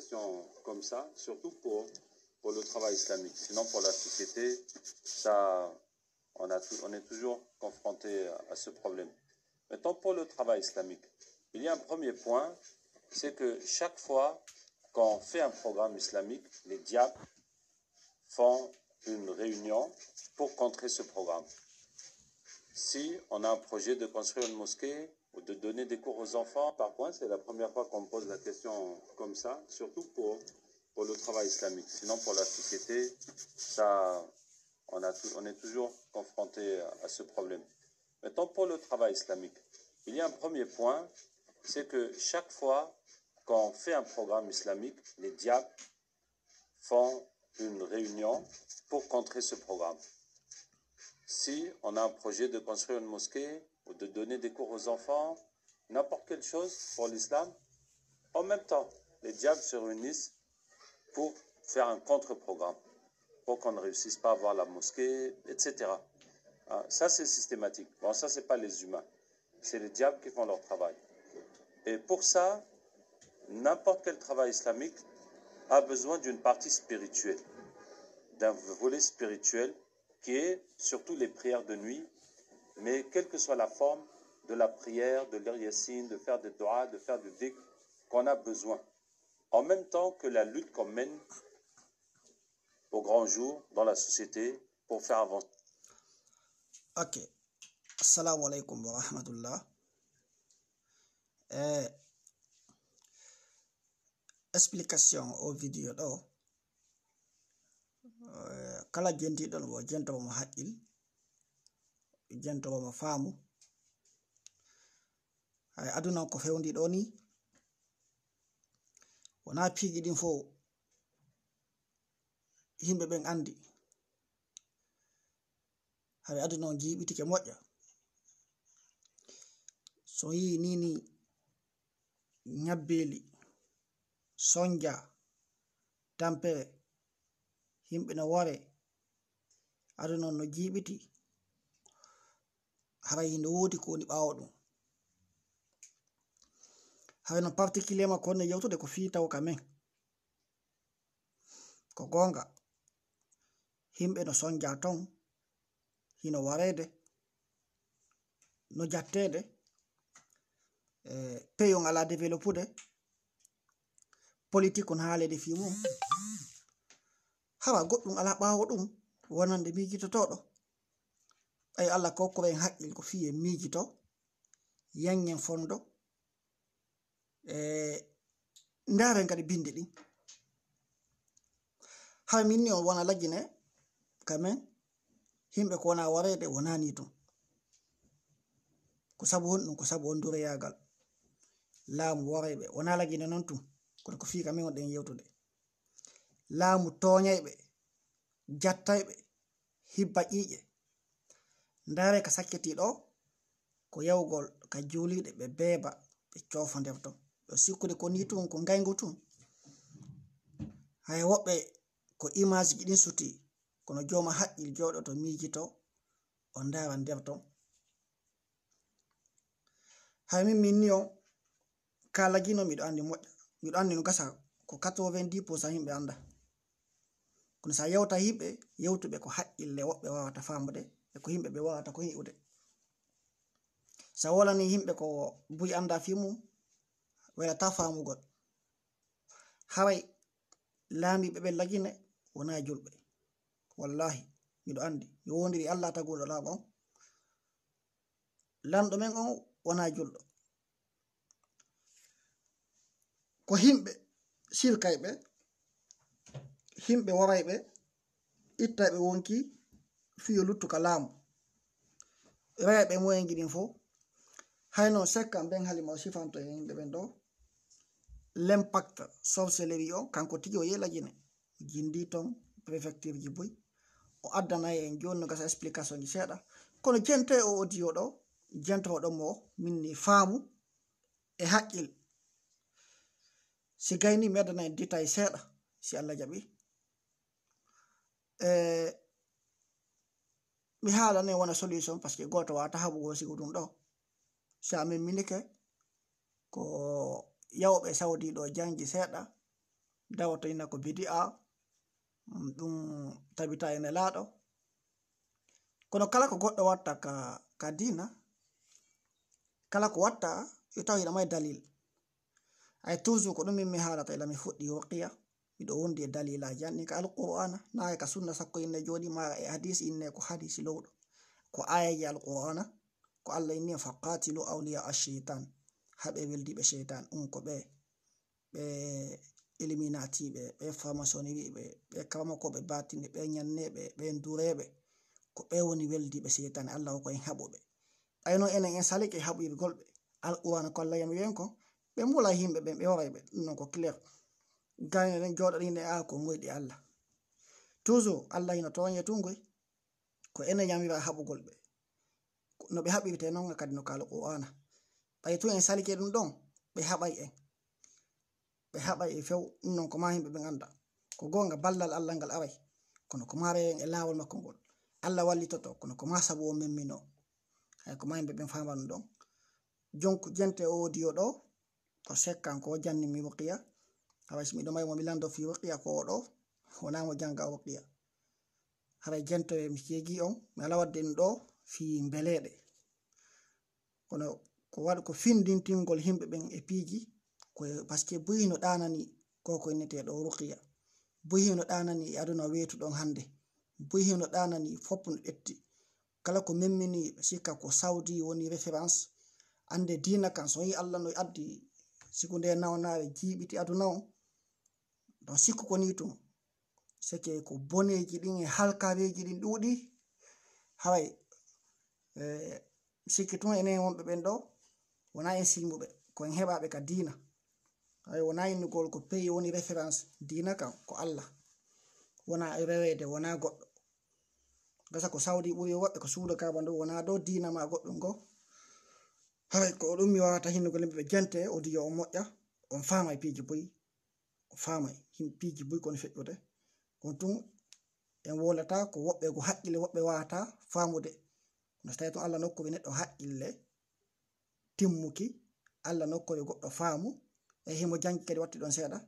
question comme ça, surtout pour le travail islamique. Sinon, pour la société, ça, on est toujours confronté à ce problème. Maintenant, pour le travail islamique, il y a un premier point, c'est que chaque fois qu'on fait un programme islamique, les diables font une réunion pour contrer ce programme. Si on a un projet de construire une mosquée ou de donner des cours aux enfants, par point, c'est la première fois qu'on me pose la question comme ça, surtout pour le travail islamique. Sinon, pour la société, ça, on est toujours confronté à ce problème. Maintenant, pour le travail islamique, il y a un premier point, c'est que chaque fois qu'on fait un programme islamique, les diables font une réunion pour contrer ce programme. Si on a un projet de construire une mosquée ou de donner des cours aux enfants, n'importe quelle chose pour l'islam, en même temps, les diables se réunissent pour faire un contre-programme, pour qu'on ne réussisse pas à avoir la mosquée, etc. Ça, c'est systématique. Bon, ça, ce n'est pas les humains. C'est les diables qui font leur travail. Et pour ça, n'importe quel travail islamique a besoin d'une partie spirituelle, d'un volet spirituel qui est surtout les prières de nuit, mais quelle que soit la forme de la prière, de l'ir yassine, de faire des doigts, de faire du dhikr, qu'on a besoin. En même temps que la lutte qu'on mène au grand jour dans la société pour faire avancer. Ok. Assalamu alaikum wa rahmatullah. Explication au vidéo do. Kala jenti don wo jento mo haqqil, jento mo faamu. Ay aduna ko fewndi do ni. Wona piiji din fo himbe ben andi. Hay aduna jibitike moƴƴa. So yi nini nyabbeli sonja tampere himbe no wore aduna no jibiti haray no wodi ko ni bawo dum hay no particulièrement ko ne yewtude ko fi taw kamen ko gonga himbe no sonja ton hino warede no jattede peyon ala développude politique on haalede fi mum hawa goddum ala bawo dum wonande mijitotodo ay alla ko ko ben haqqil ko fi e mijito yangen fondo ndare ngadi binde din ha minni on wona lagine kamen himbe ko na warede wonani dum ko sabu on dure yagal laamu waraybe wona lagine non tum ko fi kamen on den yewtude laamu toñaybe jattaybe hibba ƴiƴe ndare ka sakketi do ko yawgol ka juulide be beba be coofo ndefto do sikkude ko ni tum ko ngaygo tum hay wobbe ko image gidin suti kono joma haqqil jodo to mijito on ndawa ndefto hay minni o kala gino mido andi moƴƴa mido andi no gasa ko 90% himbe anda kono sa yewta himbe yewtube ko haqqille wobbe wawata famude e ko himbe be wawata ko hiude sa wolani himbe ko buy anda fi mum wala ta famugol haray laami be lagine wona julbe wallahi mido andi mi wondiri Allah tagudo laabo lando men on wona juldo ko himbe sirkaybe himbe waraybe ittaybe wonki fiyo luttu kalamu rewbe moyen gidin fo hayno sekkan ben halima sifanto e himbe ben do l'impact sorcellerie o kanko tigi o yela jine jindi ton préfecture ji boy o addana en jonno gasa explication ji seda kono jente o audio do jento do mo minni faamu e haqqil si gayni medana en détail seda si Allah jabi mi haala ne wona solution parce que goto wata habugo sigo dum do sa min minike ko yawbe saudi do jangi seda dawato ina ko bidi'a ɗum tabita ene laaɗo. Kono kala ko goɗɗo watta ka dina, kala ko watta yo taw hiɗa may dalil. Ay toujours ko ɗum min mi haalata ila mi fuɗɗi ruqiya miɗo wondi e dalilaji anni ka alqur'ana na ka sunna sakko inne joɗi ma e hadisi inne ko hadisi lowɗo ko ayaji alqur'ana ko Allah inni faqatilu awliya ash-shaytan haɓe weldiɓe shaytan ko ɓe eliminati ɓe farmasoni ɓe kamakoɓe batini ɓe ñanneɓe ɓe dureɓe ko ɓe woni weldiɓe shaytan Allah ko en haɓuɓe ɓayno enen en salike haɓuɓe golɓe alqur'ana ko Allah yami wen ko ɓe mbula yimɓe ɓen ɓe waray ɓe ɗum non ko clair gane ɗen joɗoɗinde ko moyɗi Allah toujours Allah hino toñe tungoy ko enen yamira haɓugol ɓe no ɓe haɓirte noon kadi no ka alqur'ana ɓay tu en salike ɗum ɗon ɓe haɓay e few ɗum non ko ma yimɓe ɓen anda ko gonga ballal Allah ngal aray kono ko mare en e lawol makko ngol Allah wallitoto kono ko ma sabu o memmino hay ko ma yimɓe ɓen fama ɗum ɗon jonku jente audio ɗo ko sekkan ko janni mi ruqiya haray miɗo may mo mi lando fi ruqiya ko oɗo wona mo janga ruqiya haray jentoye mi keegi on mi ala wadde ɗum ɗo fi mbeleɗe kono ko waɗi ko findintingol himɓe ɓen e piiji ko par ce que buyi no ɗanani ko inneteɗo ruqiya buyi no ɗanani e aduna weetuɗon hande buyi no ɗanani fopp no ɗetti kala ko memmini sikka ko saudi woni référence ande dina kan so yi Allah no addi siku nde nawnare jiiɓiti aduna on don sikku ko ni tum seke ko boneji ɗin e halkareji ɗin ɗuuɗi haray sikki tun enen wonɓe ɓen ɗo wona en silmuɓe ko en heɓaɓe ka dina hay wona innugol ko peyi woni référence dina kan ko Allah wona rewede wona goɗɗo gasa ko saudi ɓuri woɓɓe ko suudo kaba ndu wona dow dina ma goɗɗum go haray ko ɗum mi wawata hinnugol yimɓe ɓe jente audio o moƴƴa on famay piiji boyi o famay piiji boyi kono feƴƴude on tun en wolata ko woɓɓe ko haqqille woɓɓe wawata famude no so tawi tun Allah nokkori neɗɗo haqqille timmuki Allah nokkori goɗɗo faamu e himo jangi kadi watti ɗon seeɗa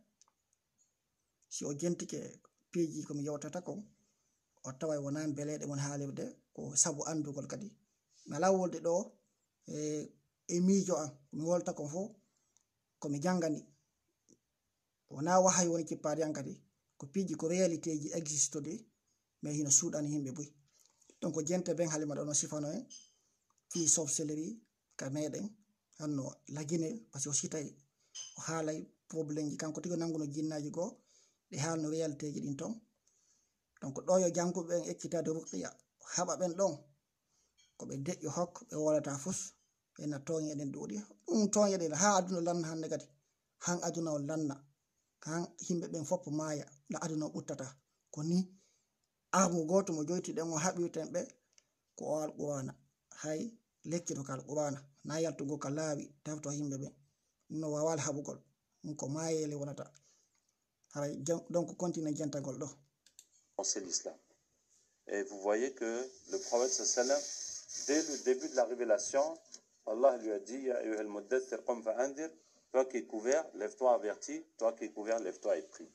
si o jentike piiji komi yewtata kon o taway wona beleɗe mon haalirde ko sabu andugol kadi mi ala wolde ɗo e miijo an mi wolta kon fo komi jangani wona wahay woni kippade an kadi ko piiji ko réalité ji existe de mais hino suuɗani yimɓe boyi donc jente ben halima ɗo no sifano en fi sorcellerie ka meɗen hanno laginel par ce que o sitay o haalay probléme ji kanko tigi nanguno jinnaji goo ɗi haalno réalité ji ɗin ton donc ɗo yo janguɓe ɓen ekkitade ruqiya haɓa ɓen ɗon ko ɓe deƴƴo hok ɓe wolata fus ena toñe ɗen ɗuuɗi ɗum toñe ɗen ha aduna lanna hande kadi han aduna o lanna han yimɓe ɓen fopp maaya na aduna o ɓuttata ko ni armu goto mo joyti ɗen o haɓirten ɓe ko o alqur'ana hay lekkito ka alqur'ana na yaltugo ka laawi tawto yimɓe ɓen no wawal haɓugol ko maayele wonata haray donc continue jentagol ɗo. C'est l'islam. Et vous voyez que le prophète sallam, dès le début de la révélation, Allah lui a dit Ya ayyuhal muddaththir qum fa'anzir, toi qui es couvert, lève-toi averti, toi qui es couvert, lève-toi et prie.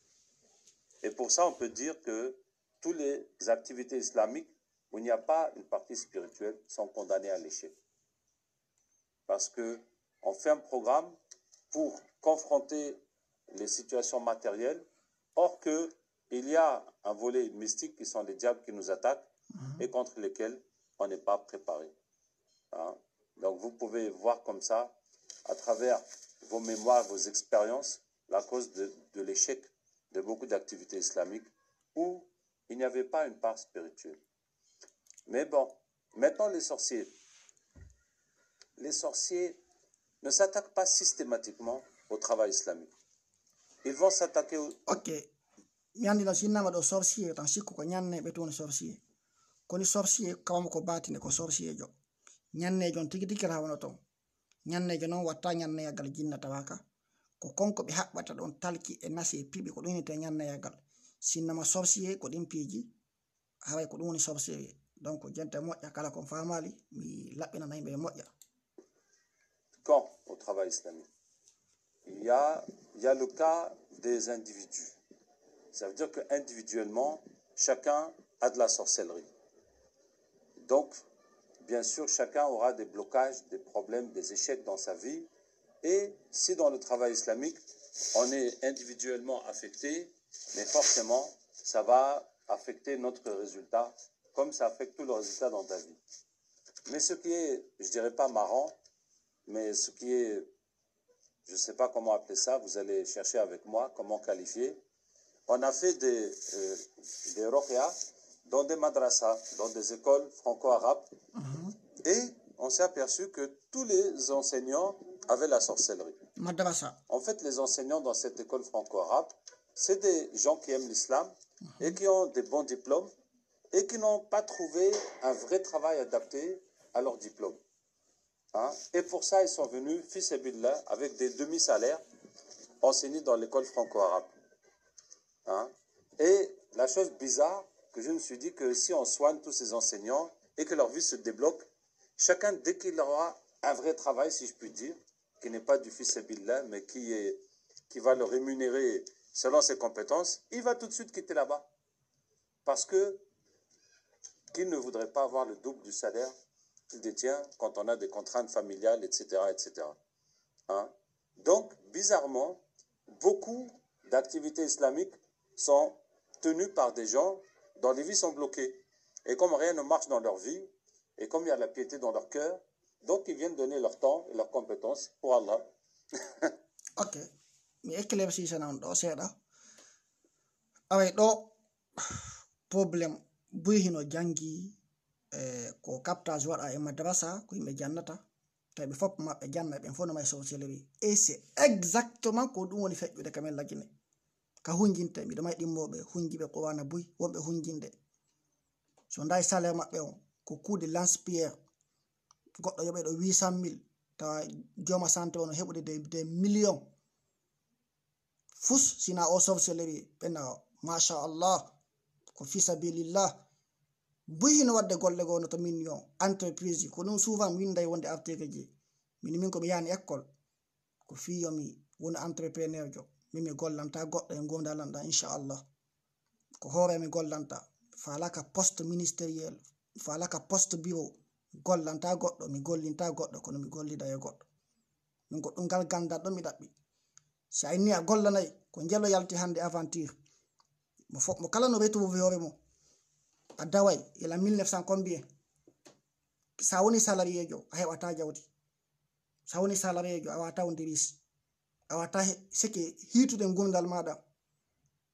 Et pour ça, on peut dire que toutes les activités islamiques où il n'y a pas une partie spirituelle sont condamnées à l'échec. Parce que on fait un programme pour confronter les situations matérielles, or que il y a un volet mystique qui sont les diables qui nous attaquent et contre lesquels on n'est pas préparé. Hein? Donc vous pouvez voir comme ça, à travers vos mémoires, vos expériences, la cause de l'échec de beaucoup d'activités islamiques où il n'y avait pas une part spirituelle. Mais bon, maintenant les sorciers ne s'attaquent pas systématiquement au travail islamique. Ils vont s'attaquer au... Ok. Mi andino sinnama ɗo sorcier tan sikku ko ñanneɓe toon sorcier koni sorcier kawama ko batine ko sorcier jo ñannejo on tigi tigi rawono ton ñannejo noon watta ñanneyagal jinna tawaka ko konko ɓe haɓɓata ɗon talki e nasi e piɓi ko ɗum yinete ñanneyagal sinnama sorcier ko ɗin piiji haray ko ɗum woni sorcier donc jente moƴƴa kala kon famali mi laɓɓinana yimɓe moƴƴa. Quand au travail islamique il y a le cas des individus. Ça veut dire qu'individuellement, chacun a de la sorcellerie. Donc, bien sûr, chacun aura des blocages, des problèmes, des échecs dans sa vie. Et si dans le travail islamique, on est individuellement affecté, mais forcément, ça va affecter notre résultat, comme ça affecte tout le résultat dans ta vie. Mais ce qui est, je ne dirais pas marrant, mais ce qui est, je ne sais pas comment appeler ça, vous allez chercher avec moi comment qualifier. On a fait des ruqya dans des madrasas, dans des écoles franco-arabes, et on s'est aperçu que tous les enseignants avaient la sorcellerie. Madrasa. En fait, les enseignants dans cette école franco-arabe, c'est des gens qui aiment l'islam et qui ont des bons diplômes et qui n'ont pas trouvé un vrai travail adapté à leur diplôme. Hein? Et pour ça, ils sont venus, fils et billah, avec des demi-salaires, enseigner dans l'école franco-arabe. Hein? Et la chose bizarre, que je me suis dit que si on soigne tous ces enseignants et que leur vie se débloque, chacun, dès qu'il aura un vrai travail, si je puis dire, qui n'est pas du fils et billah, mais qui va le rémunérer selon ses compétences, il va tout de suite quitter là-bas. Parce que qui ne voudrait pas avoir le double du salaire qu'il détient quand on a des contraintes familiales, etc. etc. Hein? Donc, bizarrement, beaucoup d'activités islamiques sont tenues par des gens dont les vies sont bloquées. Et comme rien ne marche dans leur vie, et comme il y a la piété dans leur cœur, donc ils viennent donner leur temps et leurs compétences pour Allah. Ok. Mi éclairci ça nan do seeda. Away do problème buy hino jangi ko captage wada e madrasa ko yimbe jannata tawi fop mabbe janna be fono may sorcellerie et c'est exactement ko dum woni fejjude kamel lagine ka hunjinte mi do may dimmobe hunjibe ko wana buy wonbe hunjinde so nday salaire mabbe on ko kuude lance-pierre goddo yobe do 800,000 ta joma santé on hebude des millions fus sina o sorcellerie bena masha Allah ko fisabilillah buyino wadde golle gono to million entreprise ko non souvent winday wonde article ji min ko mi yani école ko fiyomi woni entrepreneur jo mimi gollanta goddo en gondalanda inchallah ko hore mi gollanta falaka poste ministériel falaka poste bureau gollanta goddo mi gollinta goddo kono mi gollida e goddo min goddum gal ganda do mi dabbi si ayni a gollanay ko jelo yalti hande aventure mo kala no retrouver hore mo a daway ila 1900 combien sa woni salarié jo a hebata jawdi sa woni salarié jo a wata on diris a wata seke hitude gondal mada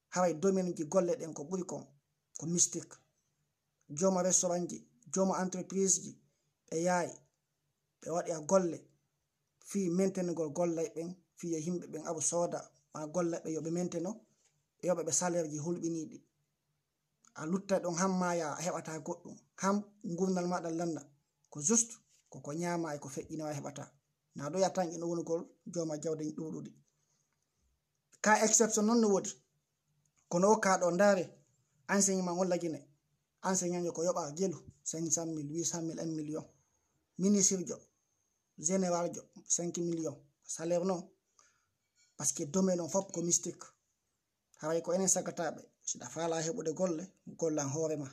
haway domaine ji golle den ko buri ko mystique joma restaurant ji joma entreprise ji be yaay be wadi a golle fi maintenugol gollay ben fi yimbe ben abu soda ma golle be yobe mainteno yobe be salaire ji hulbinidi a lutta don hammaya a hebata goddum ham gurnal mada landa ko juste ko nyaama e ko feƴƴina hebata na do yatan ino wonugol joma jawde dududi ka exception non no wodi kono ka do ndare enseignement wala gine enseignant ko yoba gelu 500,000 800,000 1 million ministre jo général jo 5 millions salaire non parce que domaine on fop ko mystique haway ko enen sagatabe sida fala hebude golle gollan hoorema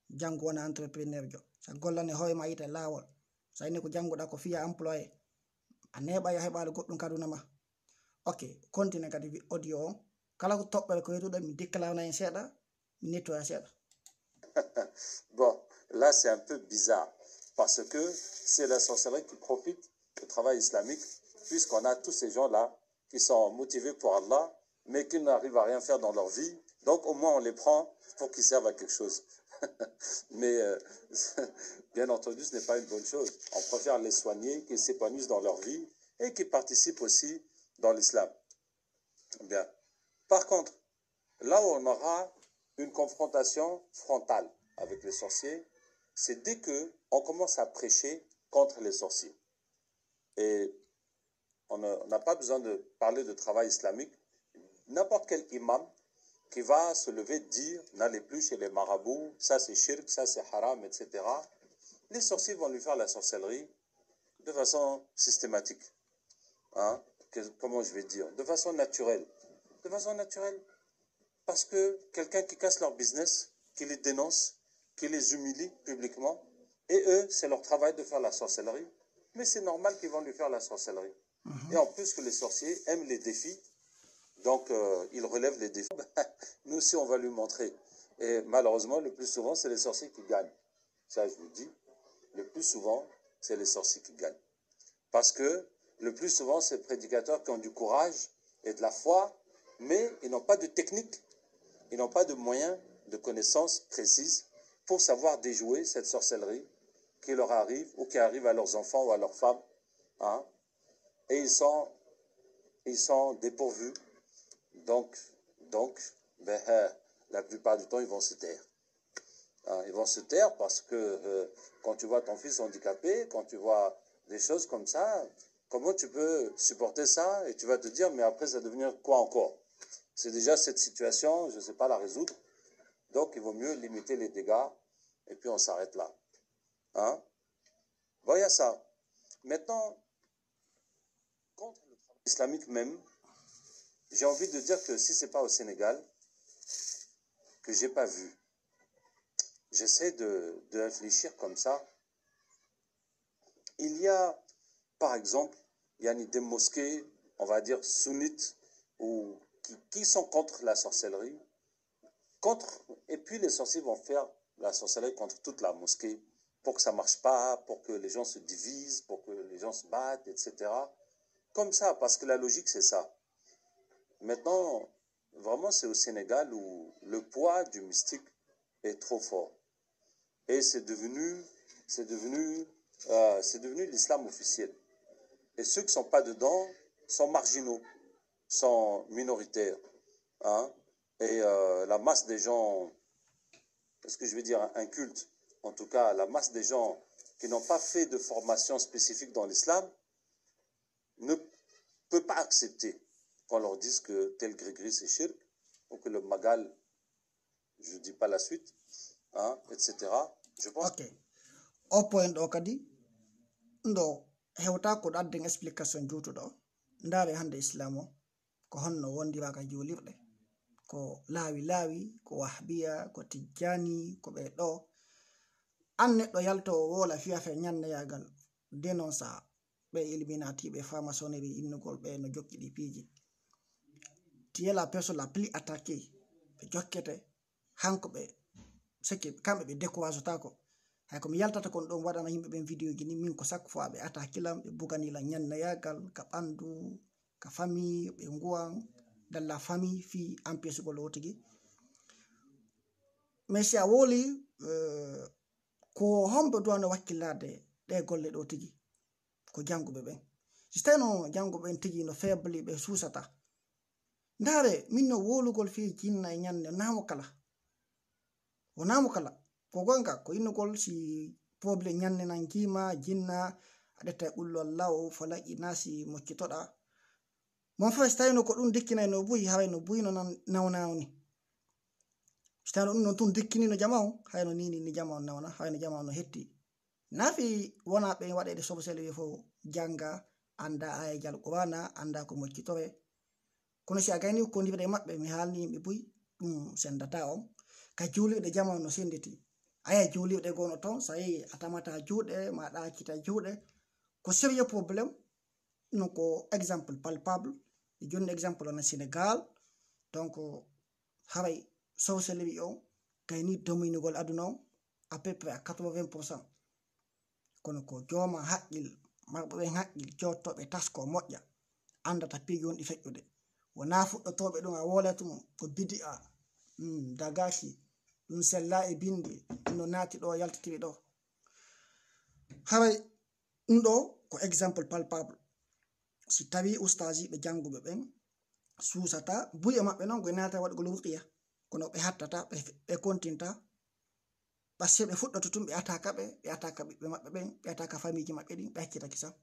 jango wona entrepreneur jo sa gollane hoorema yita lawol sa ni ko jangoda ko fiya employé a neba ya hebal goddum kaduna ma ok continue kadi audio on kala ko tobbere ko yetudo mi déclare en seda mi nettoya seda. Bon, là c'est un peu bizarre parce que c'est la sorcellerie qui profite du travail islamique puisqu'on a tous ces gens-là qui sont motivés pour Allah mais qui n'arrivent à rien faire dans leur vie. Donc au moins on les prend pour qu'ils servent à quelque chose. Mais bien entendu ce n'est pas une bonne chose. On préfère les soigner, qu'ils s'épanouissent dans leur vie et qu'ils participent aussi dans l'islam. Bien. Par contre, là où on aura une confrontation frontale avec les sorciers, c'est dès qu'on commence à prêcher contre les sorciers. Et on n'a pas besoin de parler de travail islamique. N'importe quel imam qui va se lever et dire « n'allez plus chez les marabouts, ça c'est shirk, ça c'est haram, etc. » Les sorciers vont lui faire la sorcellerie de façon systématique. Hein? comment je vais dire, de façon naturelle. De façon naturelle. Parce que quelqu'un qui casse leur business, qui les dénonce, qui les humilie publiquement, et eux, c'est leur travail de faire la sorcellerie. Mais c'est normal qu'ils vont lui faire la sorcellerie. Et en plus que les sorciers aiment les défis, donc ils relèvent les défis. Nous aussi, on va lui montrer. Et malheureusement, le plus souvent, c'est les sorciers qui gagnent. Ça, je vous le dis. Le plus souvent, c'est les sorciers qui gagnent. Parce que le plus souvent, c'est les prédicateurs qui ont du courage et de la foi, mais ils n'ont pas de technique, ils n'ont pas de moyens, de connaissances précises pour savoir déjouer cette sorcellerie qui leur arrive ou qui arrive à leurs enfants ou à leurs femmes. Hein? Et ils sont dépourvus. Donc la plupart du temps, ils vont se taire. Hein? Ils vont se taire parce que quand tu vois ton fils handicapé, quand tu vois des choses comme ça, comment tu peux supporter ça? Et tu vas te dire, mais après, ça va devenir quoi encore? C'est déjà cette situation, je ne sais pas la résoudre. Donc, il vaut mieux limiter les dégâts et puis on s'arrête là. Hein? Bon, il y a ça. Maintenant, contre le travail islamique même, j'ai envie de dire que si ce n'est pas au Sénégal, que je n'ai pas vu, j'essaie de réfléchir comme ça. Il y a, par exemple, il y a des mosquées, on va dire sunnites, ou qui sont contre la sorcellerie, et puis les sorciers vont faire la sorcellerie contre toute la mosquée, pour que ça ne marche pas, pour que les gens se divisent, pour que les gens se battent, etc. Comme ça, parce que la logique, c'est ça. Maintenant, vraiment, c'est au Sénégal où le poids du mystique est trop fort. Et c'est devenu l'islam officiel. Et ceux qui ne sont pas dedans sont marginaux, sont minoritaires. Hein? Et la masse des gens, est-ce que je vais dire incultes, en tout cas la masse des gens qui n'ont pas fait de formation spécifique dans l'islam, ne peut pas accepter qu'on leur dise que tel gris-gris c'est shirk, ou que le magal, je ne dis pas la suite, hein, etc. Je pense. Ok. Au point ɗo kadi ndo hewta ko adden explication juutuɗo ndaare hande islam o ko honno wondiraka julirɗe ko laawi ko wahbiya ko tijjani ko ɓe ɗo an neɗɗo yalto wola fiya fe ñanneyagal dénonça ɓe illuminati ɓe franc-maçonnerie innugol ɓe no jokkiɗi piiji tu es la personne la plus attaquée ɓe jokkete hanko ɓe seki kamɓe ɓe découragetako hay komi yaltata kon ɗon waɗana yimɓe ɓen vidéo ji ni min ko chaque fois ɓe attaquilam ɓe buganila ñanneyagal ka ɓandu ka famille ɓe nguwan dans la famille fi empêchegol o tigi mais si a woli ko homɓe duwano wakkillade ɗe golle ɗo tigi ko janguɓe ɓen si tawi no janguɓe ɓen tigi no faible ɓe suusata ndaare min no wolugol fi jinna e ñande namo kala ko gonga ko innugol si poble ñande nan gima jinna aɗetta e ɓullol law fo laƴƴi nasi moccitoɗa mon fa so tawi no ko ɗum dikkinay no buyi haway no buyino nawnaw ni so tawi no ɗum non tun dikkinino jama on hayno ni jama on nawna hayno jama on no hetti nafi wona ɓe waɗede sobsele wi fo janga anda ayajal qur'ana anda ko moccitore kono si a gayni ko ndiɓe maɓɓe mi haalni yimɓe buyi ɗum sendata on ka juuliɗe jama on no senditi aya juuliɗe gono ton so yehi a tamata juuɗe ma ɗakita juuɗe ko sérieux probléme non ko exemple palpable e joni exemple on Sénégal donc haray sorcellerie on gayni dominugol aduna on à peu près à 80%. kono ko jooma haqqil marɓe ɓen haqqil jottoɓe tasko moƴƴa andata piiji wonɗi feƴƴude wona fuɗɗotoɓe ɗum a wolatum ko bidi a dagashi ɗum sella e bindi no naati ɗo yaltitiri ɗo haray ɗum ɗo ko exemple palpable si tawi ustaji ɓe janguɓe ɓen suusata buye maɓɓe noon koye naata waɗgol ruqiya kono ɓe hattata ɓe kontinta pasque ɓe fuɗɗoto tum ɓe ataka ɓiɓɓe maɓɓe ɓen ɓe ataka famille maɓɓe ɗin ɓe haccitaki sam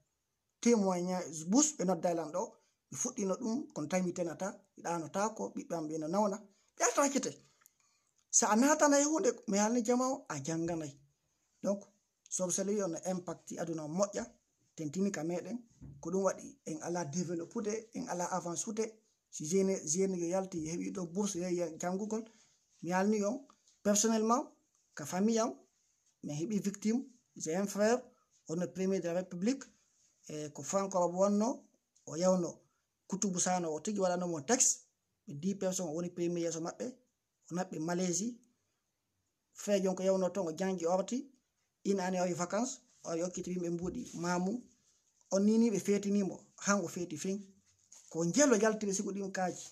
témoignage bus ɓe noddaylan ɗo ɓe fuɗɗino ɗum kono tawi mi tenata ɗanotako ɓiɓɓe am ɓe no nawna ɓe atakite sa a natanayi hunde mi halni jama o a janganayi donc sorcellerie on no impacti aduna o moƴƴa tentini ka meɗen ko ɗum waɗi en ala développude en ala avancude si jeune yo yalti heɓi ɗo bourse yehi janngugol mi yalni on personnellement ka famille am mi heɓi victime j'ai un frère wonno premier de la république e ko franco wonno o yawno kutubu sano o tigi waɗanomo texte ɓe 10 personnes o woni premier yeeso maɓɓe o naɓɓi Malaisie frère jon ko yawno toon o jangi orti ina ani o wawi vacance o wawi hokkiti yimɓe mbuuɗi mamum on nini ɓe feetinimo han o feeti fin ko jelo yaltiri sigo ɗin kaaji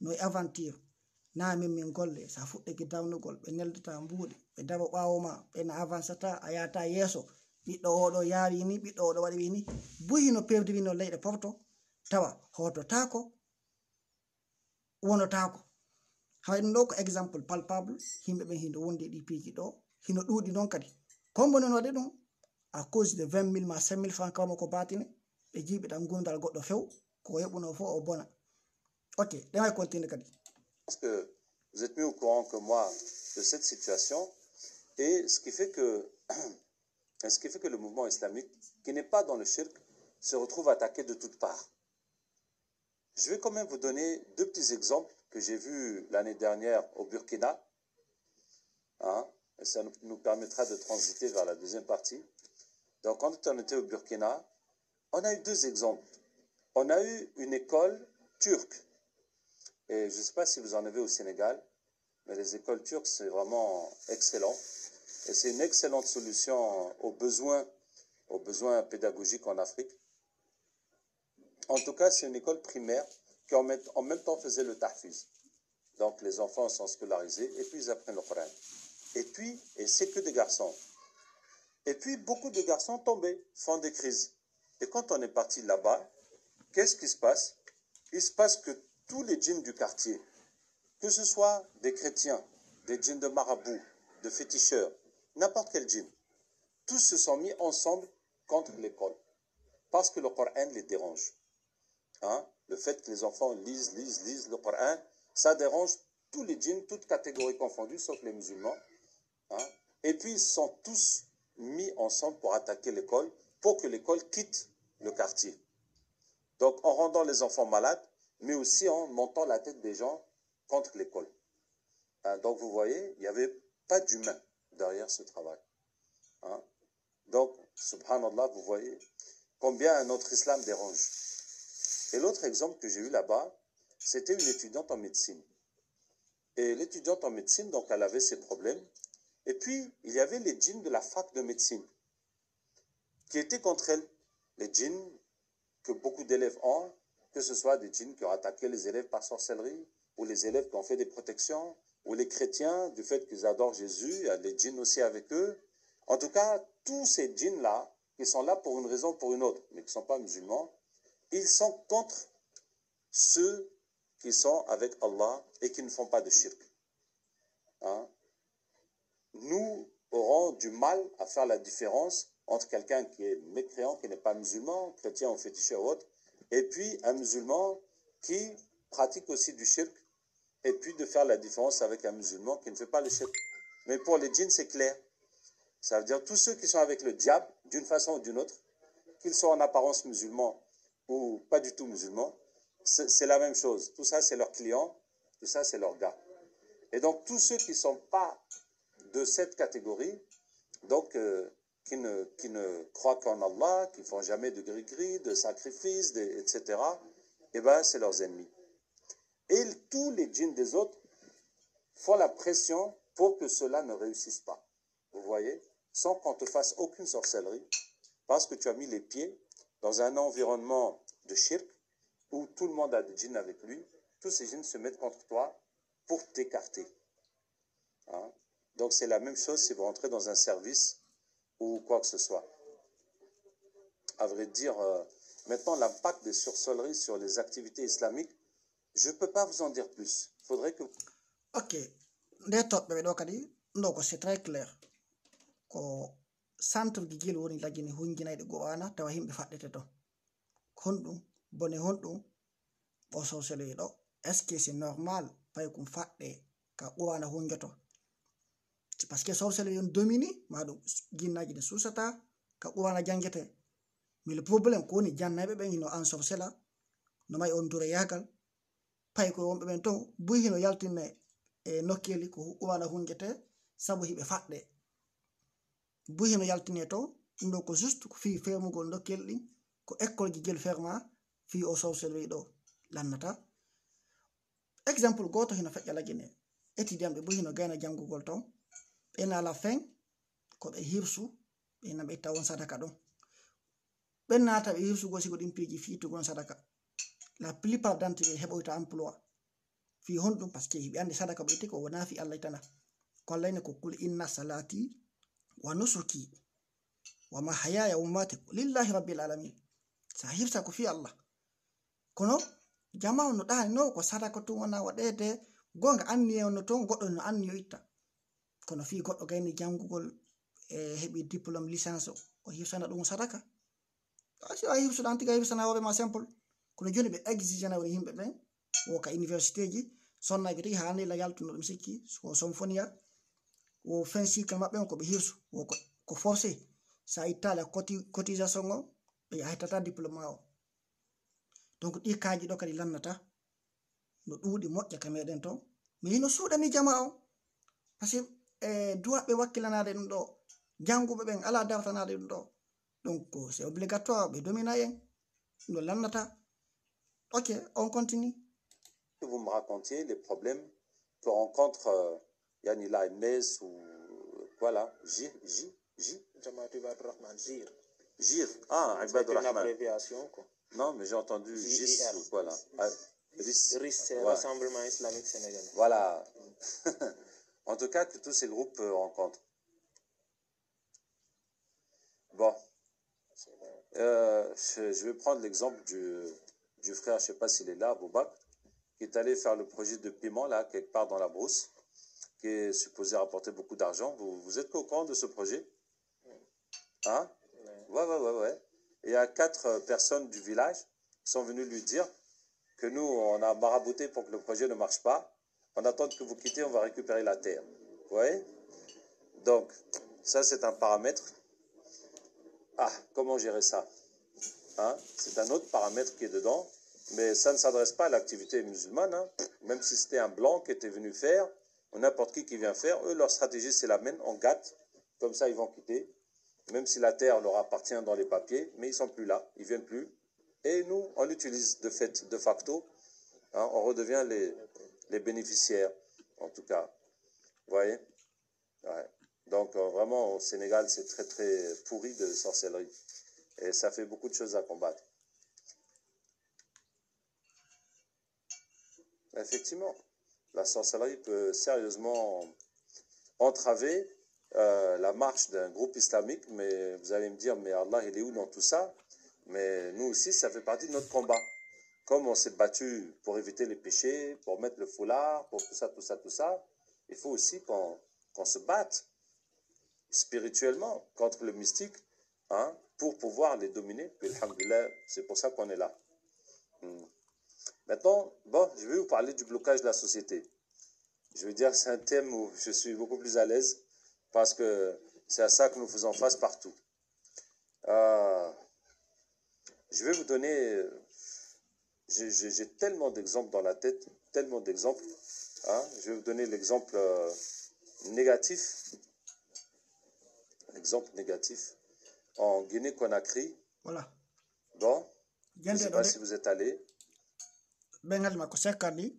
no e aventure na min golle sa fuɗɗeki dawnugol ɓe neldata mbuuɗi ɓe daro ɓawo ma ɓena avancata a yata yeeso ɓiɗɗo oɗo yaari ni ɓiɗɗo oɗo waɗi ni buyi no perdiri no leyɗe porto tawa hototako wonotako hay ɗum ɗo ko exemple palpable himɓe ɓen hindo wondi ɗi piiji ɗo hino ɗuuɗi noon kadi kombone no waɗi ɗum à cause de 20 000 ma 5 000 francs kawma ko batine ɓe jiiɓe ɗam gurdal goɗɗo few ko heɓuno fo o bona ok ɗemay continue kadi. Parce que vous êtes mieux au courant que moi de cette situation et ce qui fait que le mouvement islamique qui n'est pas dans le shirk se retrouve attaqué de toutes parts. Je vais quand même vous donner 2 petits exemples que j'ai vus l'année dernière au Burkina. Et ça nous permettra de transiter vers la deuxième partie. Donc, quand on était au Burkina, on a eu 2 exemples. On a eu une école turque. Et je ne sais pas si vous en avez au Sénégal, mais les écoles turques, c'est vraiment excellent. Et c'est une excellente solution aux besoins pédagogiques en Afrique. En tout cas, c'est une école primaire qui en même temps faisait le tahfiz. Donc les enfants sont scolarisés et puis ils apprennent le Coran. Et c'est que des garçons. Et puis beaucoup de garçons tombés, font des crises. Et quand on est parti là-bas, qu'est-ce qui se passe? Il se passe que tous les djinns du quartier, que ce soit des chrétiens, des djinns de marabouts, de féticheurs, n'importe quel djinn, tous se sont mis ensemble contre l'école. Parce que le Coran les dérange. Le fait que les enfants lisent le Coran, ça dérange tous les djinns, toutes catégories confondues, sauf les musulmans. Et puis ils sont tous mis ensemble pour attaquer l'école, pour que l'école quitte le quartier. Donc en rendant les enfants malades, mais aussi en montant la tête des gens contre l'école. Donc vous voyez, il n'y avait pas d'humain derrière ce travail. Donc, subhanallah, vous voyez combien notre islam dérange. Et l'autre exemple que j'ai eu là-bas, c'était une étudiante en médecine. Et l'étudiante en médecine, donc elle avait ses problèmes. Et puis, il y avait les djinns de la fac de médecine qui étaient contre elle. Les djinns que beaucoup d'élèves ont, que ce soit des djinns qui ont attaqué les élèves par sorcellerie, ou les élèves qui ont fait des protections, ou les chrétiens, du fait qu'ils adorent Jésus, il y a les djinns aussi avec eux. En tout cas, tous ces djinns-là, qui sont là pour une raison ou pour une autre, mais qui ne sont pas musulmans, ils sont contre ceux qui sont avec Allah et qui ne font pas de shirk. Nous aurons du mal à faire la différence entre quelqu'un qui est mécréant, qui n'est pas musulman, chrétien ou féticheur ou autre, et puis un musulman qui pratique aussi du shirk, et puis de faire la différence avec un musulman qui ne fait pas le shirk. Mais pour les djinns, c'est clair. Ça veut dire tous ceux qui sont avec le diable, d'une façon ou d'une autre, qu'ils soient en apparence musulmans ou pas du tout musulmans, c'est la même chose. Tout ça, c'est leurs clients, tout ça, c'est leurs gars. Et donc, tous ceux qui ne sont pas de cette catégorie, donc qui ne croient qu'en Allah, qui ne font jamais de gris-gris, de sacrifices, etc., eh bien, c'est leurs ennemis. Et tous les djinns des autres font la pression pour que cela ne réussisse pas. Vous voyez, sans qu'on te fasse aucune sorcellerie, parce que tu as mis les pieds dans un environnement de shirk, où tout le monde a des djinns avec lui, tous ces djinns se mettent contre toi pour t'écarter. Donc c'est la même chose si vous rentrez dans un service ou quoi que ce soit. À vrai dire, maintenant l'impact des sorcelleries sur les activités islamiques, je ne peux pas vous en dire plus. Il faudrait que... Ok, c'est très clair. Ko centre di gel woni lagini hunjinayde go'ana tawa himbe faddete to honɗum bone honɗum o sosele ɗo est-ce que c'est normal pay kum fadde ka go'ana hunjoto parce que sosele yon domini ma ɗum ginnaji de susata ka go'ana jangete mais le problème ko ni jannaɓe ɓen hino ensorcela no may on dure yagal pay ko wonɓe ɓen ton buy hino yaltinne e nokkeli ko huɓɓumana hunjete sabu hiɓe faɗɗe buy hino yaltine to ɗum ko juste ko fi fermugol nokkel ɗin ko école ji jel ferma fi o sorcellerie ɗo lannata exemple goto hino feƴƴa lagine étudiant ɓe buy hino gayna janngugol ton ɓen à la fin ko ɓe hirsu ɓe na ɓe itta won sadaka ɗon ɓen naata ɓe hirsugo sigo ɗin piiji fiitugon sadaka la plupart d'entre ɓe heɓoyta emploi fi honɗum par ce que hiɓe andi sadaka ɓe itti ko wona fi allah tana ko allayne ko kul inna salati wa nusuki wa mahayaya wa mamati lillahi rabbil alamin sa hirsa ko fi allah kono jama no ɗani no ko sadaka tun wona waɗede gonga anni on ton goɗɗo no anni yo itta kono fi goɗɗo gayni janngugol e heɓi diplôme licence o hirsana ɗum sadaka asi a hirsuɗa antiga hirsana hoorema simple kono joni ɓe exigena woni yimɓe ɓen wo ka université ji sonnaɓe tigi ha nila yaltuno ɗum sikki ko symphonia wo fin cycle maɓɓe ko ɓe hirsu wo ko forcé sa ittala cotisation o ɓe hettata diplôme o donc ɗi kaaji ɗo kadi lannata no ɗuuɗi moƴƴa ka meɗen ton mais hino suuɗani jama o par ce que duwaɓe wakkilanade ɗum ɗo jannguɓe ɓen ala dartanade ɗum ɗo donc c'est obligatoire ɓe domina en no lannata. Ok, on continue. Vous me racontiez les problèmes que rencontre Yani la Inès ou voilà, J. Jamaat Ibadur Rahman, JIR. JIR, ah, Ibadur Rahman. C'est une abréviation, quoi. Non, mais j'ai entendu JIS, voilà. RIS, c'est Rassemblement Islamique Sénégalais. Voilà. En tout cas, que tous ces groupes rencontrent. Bon. Je vais prendre l'exemple du frère, je ne sais pas s'il est là, Boubak, qui est allé faire le projet de paiement, là, quelque part dans la brousse, qui est supposé rapporter beaucoup d'argent. Vous êtes au courant de ce projet? Hein? Ouais. Et il y a 4 personnes du village qui sont venues lui dire que nous, on a marabouté pour que le projet ne marche pas. On attend que vous quittez, on va récupérer la terre. Vous voyez? Donc, ça, c'est un paramètre. Ah, comment gérer ça? Hein? C'est un autre paramètre qui est dedans. Mais ça ne s'adresse pas à l'activité musulmane. Hein. Même si c'était un blanc qui était venu faire, ou n'importe qui vient faire, eux, leur stratégie, c'est la même, on gâte. Comme ça, ils vont quitter. Même si la terre leur appartient dans les papiers, mais ils ne sont plus là, ils ne viennent plus. Et nous, on l'utilise de facto. Hein, on redevient les bénéficiaires, en tout cas. Vous voyez? Ouais. Donc, vraiment, au Sénégal, c'est très, très pourri de sorcellerie. Et ça fait beaucoup de choses à combattre. Effectivement, la sorcellerie peut sérieusement entraver la marche d'un groupe islamique, mais vous allez me dire, mais Allah, il est où dans tout ça? Mais nous aussi, ça fait partie de notre combat. Comme on s'est battu pour éviter les péchés, pour mettre le foulard, pour tout ça, il faut aussi qu'on se batte spirituellement contre le mystique, hein, pour pouvoir les dominer. Puis, alhamdoulilah, c'est pour ça qu'on est là. Maintenant, bon, je vais vous parler du blocage de la société. Je veux dire, c'est un thème où je suis beaucoup plus à l'aise parce que c'est à ça que nous faisons face partout. Je vais vous donner... J'ai tellement d'exemples dans la tête, tellement d'exemples. Hein, je vais vous donner l'exemple négatif. Exemple négatif. En Guinée-Conakry. Voilà. Bon, je ne sais pas si vous êtes allé. Bengal ma ko sekkandi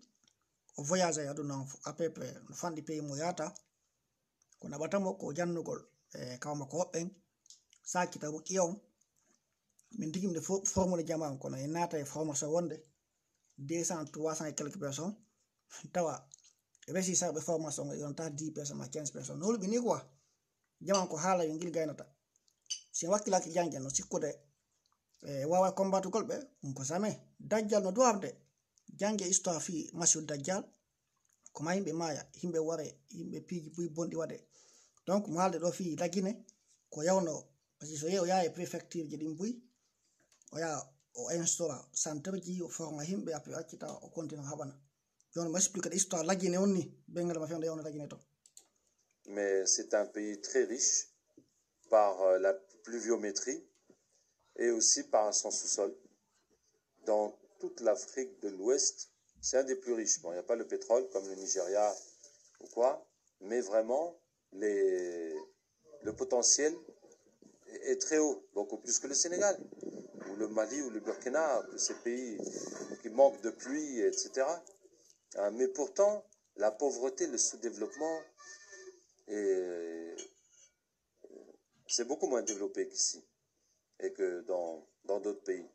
o voyage e aduna à peu près no fandi pays mo yata ko naɓatamo ko jannugol e kawma ko hoɓɓen sakita ruqi on min tigimde formule jama kono e naata e formation wonde 200 300 et quelques personnes tawa resi saɓe formation e yonta 10 personnes ma 15 personnes no hulɓi ni quoi jama ko haala yo gil gaynata si wakkilaki jangel no sikkude e wawa combatugol ɓe ko jamais dajjal no duwamde jange histoire fi Masih Dajjal ko ma yimɓe maya yimɓe ware yimɓe piiji buy bonɗi waɗe donc mo haalde ɗo fi lagine ko yawno parce que so yehi o yaha e préfecture ji ɗin buy o yaha o instaura centre ji o forma yimɓe après o accita o continue haɓana joni mo explique l'histoire lagine on ni bengal ma fewde yawno lagine to. Mais c'est un pays très riche par la pluviométrie et aussi par son sous-sol. Dans toute l'Afrique de l'Ouest, c'est un des plus riches. Bon, il n'y a pas le pétrole comme le Nigeria ou quoi, mais vraiment, le potentiel est très haut, beaucoup plus que le Sénégal, ou le Mali, ou le Burkina, que ces pays qui manquent de pluie, etc. Mais pourtant, la pauvreté, le sous-développement, c'est beaucoup moins développé qu'ici, et que dans d'autres pays.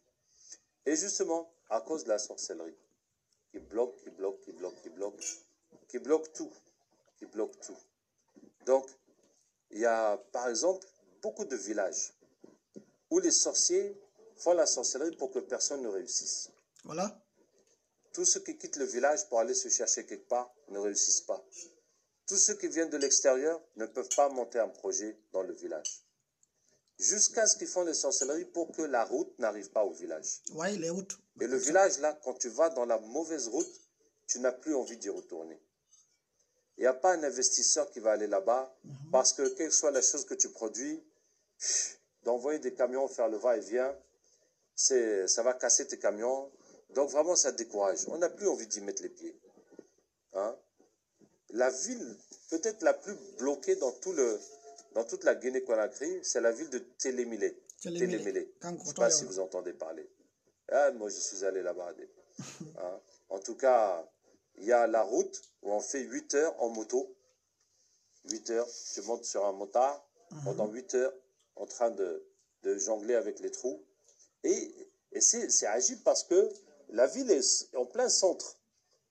Et justement, à cause de la sorcellerie, qui bloque tout, Donc, il y a, par exemple, beaucoup de villages où les sorciers font la sorcellerie pour que personne ne réussisse. Voilà. Tous ceux qui quittent le village pour aller se chercher quelque part ne réussissent pas. Tous ceux qui viennent de l'extérieur ne peuvent pas monter un projet dans le village. Jusqu'à ce qu'ils font les sorcelleries pour que la route n'arrive pas au village. Oui, les routes. Et le village, là, quand tu vas dans la mauvaise route, tu n'as plus envie d'y retourner. Il n'y a pas un investisseur qui va aller là-bas parce que quelle que soit la chose que tu produis, d'envoyer des camions faire le va-et-vient, ça va casser tes camions. Donc vraiment, ça décourage. On n'a plus envie d'y mettre les pieds. Hein? La ville, peut-être la plus bloquée dans toute la Guinée-Conakry, c'est la ville de Télémilé. Télémilé. Je ne sais pas si vous entendez parler. Ah, moi, je suis allé là-bas. Hein? En tout cas, il y a la route où on fait 8 heures en moto. 8 heures, tu montes sur un motard pendant 8 heures en train de jongler avec les trous. Et c'est agile parce que la ville est en plein centre.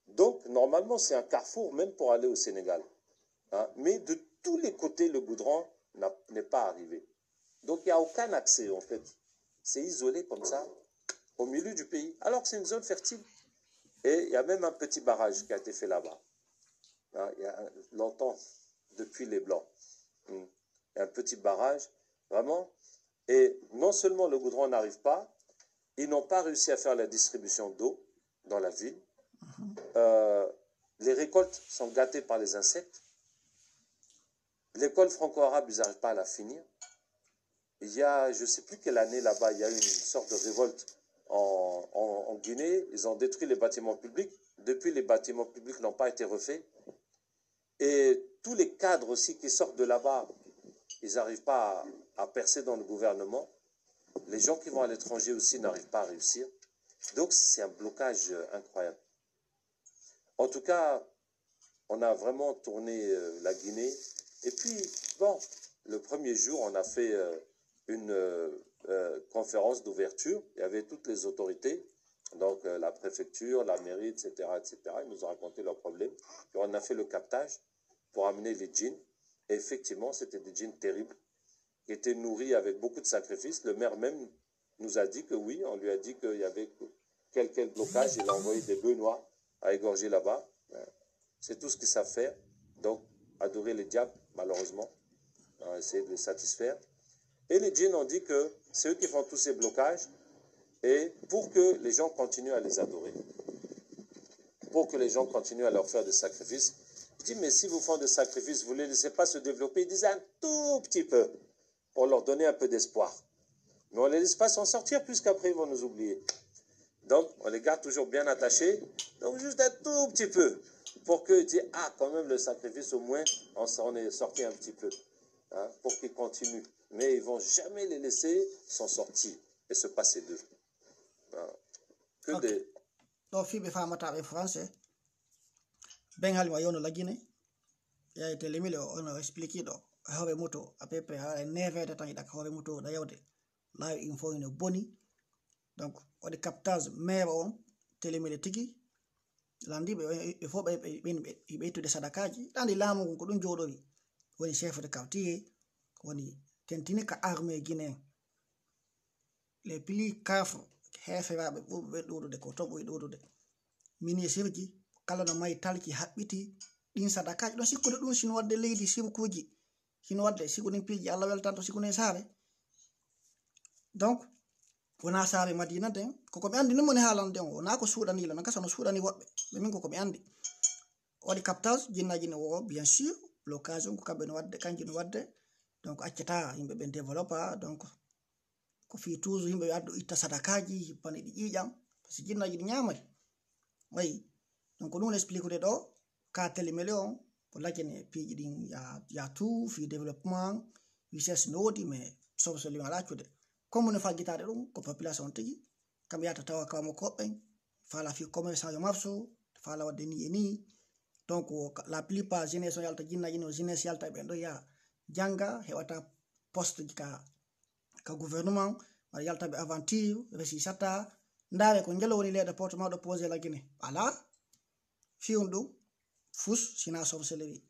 Donc, normalement, c'est un carrefour même pour aller au Sénégal. Hein? Mais de tous les côtés, le goudron n'est pas arrivé. Donc, il n'y a aucun accès, en fait. C'est isolé comme ça, au milieu du pays, alors que c'est une zone fertile. Et il y a même un petit barrage qui a été fait là-bas. Hein? Il y a longtemps, depuis les Blancs. Il y a un petit barrage, vraiment. Et non seulement le goudron n'arrive pas, ils n'ont pas réussi à faire la distribution d'eau dans la ville. Les récoltes sont gâtées par les insectes. L'école franco-arabe, ils n'arrivent pas à la finir. Il y a, je ne sais plus quelle année là-bas, il y a eu une sorte de révolte en Guinée. Ils ont détruit les bâtiments publics. Depuis, les bâtiments publics n'ont pas été refaits. Et tous les cadres aussi qui sortent de là-bas, ils n'arrivent pas à percer dans le gouvernement. Les gens qui vont à l'étranger aussi n'arrivent pas à réussir. Donc, c'est un blocage incroyable. En tout cas, on a vraiment tourné la Guinée. Et puis, bon, le premier jour, on a fait une conférence d'ouverture. Il y avait toutes les autorités, donc la préfecture, la mairie, etc., etc. Ils nous ont raconté leurs problèmes. Et on a fait le captage pour amener les djinns. Et effectivement, c'était des djinns terribles, qui étaient nourris avec beaucoup de sacrifices. Le maire même nous a dit que oui, on lui a dit qu'il y avait quel blocage. Il a envoyé des bœufs noirs à égorger là-bas. C'est tout ce qu'ils savent faire. Donc, adorer les diables, malheureusement, essayer de les satisfaire. Et les djinns ont dit que c'est eux qui font tous ces blocages et pour que les gens continuent à les adorer, pour que les gens continuent à leur faire des sacrifices. Je dis, mais si vous font des sacrifices, vous ne les laissez pas se développer. Ils disent un tout petit peu pour leur donner un peu d'espoir. Mais on ne les laisse pas s'en sortir puisqu'après ils vont nous oublier. Donc, on les garde toujours bien attachés. Donc, juste un tout petit peu pour qu'ils disent, ah, quand même, le sacrifice, au moins, on s'en est sorti un petit peu. Hein, pour qu'ils continuent. Mais ils ne vont jamais les laisser s'en sortir et se passer d'eux. Hein. Que okay. des... Donc, fibre famataɓe français ben halima yono laggine yayte lemile ono expliqué ɗo hore moto à peu près ha 9 tan yiɗaka hore moto ɗa yawde laawi in fof ine boni. Donc waɗi captage maire on telemile tigi landiɓe ɓe fof ɓe ɓeytude sadakaji ɗandi laamu ngun ko ɗum joɗori woni chef de quartier woni tentini ka armée guinéen les plus kafre heferaɓe ɓurɓe ɗuɗude ko ton ɓuri ɗuɗude ministre ji kala no mayi talki haɓɓiti ɗin sadakaji ɗon sikkude ɗum sino wadde leydi sirkuji sino wadde sigunin piiji Allah weltanto sigune saare. Donc wona saare madina den koko ɓe andi nimoni haalande on wona ko suuɗanilo non kasa no suuɗani woɓɓe ɓe min koko ɓe andi waɗi captage jinnaji ne wo bien sûr l'occasion ko kamɓe no wadde kanji no wadde donc accata yimɓe ɓe développa donc ko fi toujours yimɓe addu itta sadakaji hippane ɗi ƴiƴam par ce que jinnaji ɗi ñamay wayi donc ɗum explique de ɗo ka télémélé on ko lajjane piiji ɗin ya tout fi développement richesse nodi mais sobsoli wala cuude comme ne faggitade ɗum ko population tigi kam yata tawa kawmo koɓɓen fala fi commerçant yo marso fala wadde ni e ni donc la plupart jeunesse o yalta jinnaji no jeunesse yalta ɓen ɗo ya janga heɓata poste ka gouvernement waɗa yaltaɓe aventure resi sata ndaare ko jelo woni leɗa porte maɗo posé la guine ala fiwum ɗum fus sina sorcellerie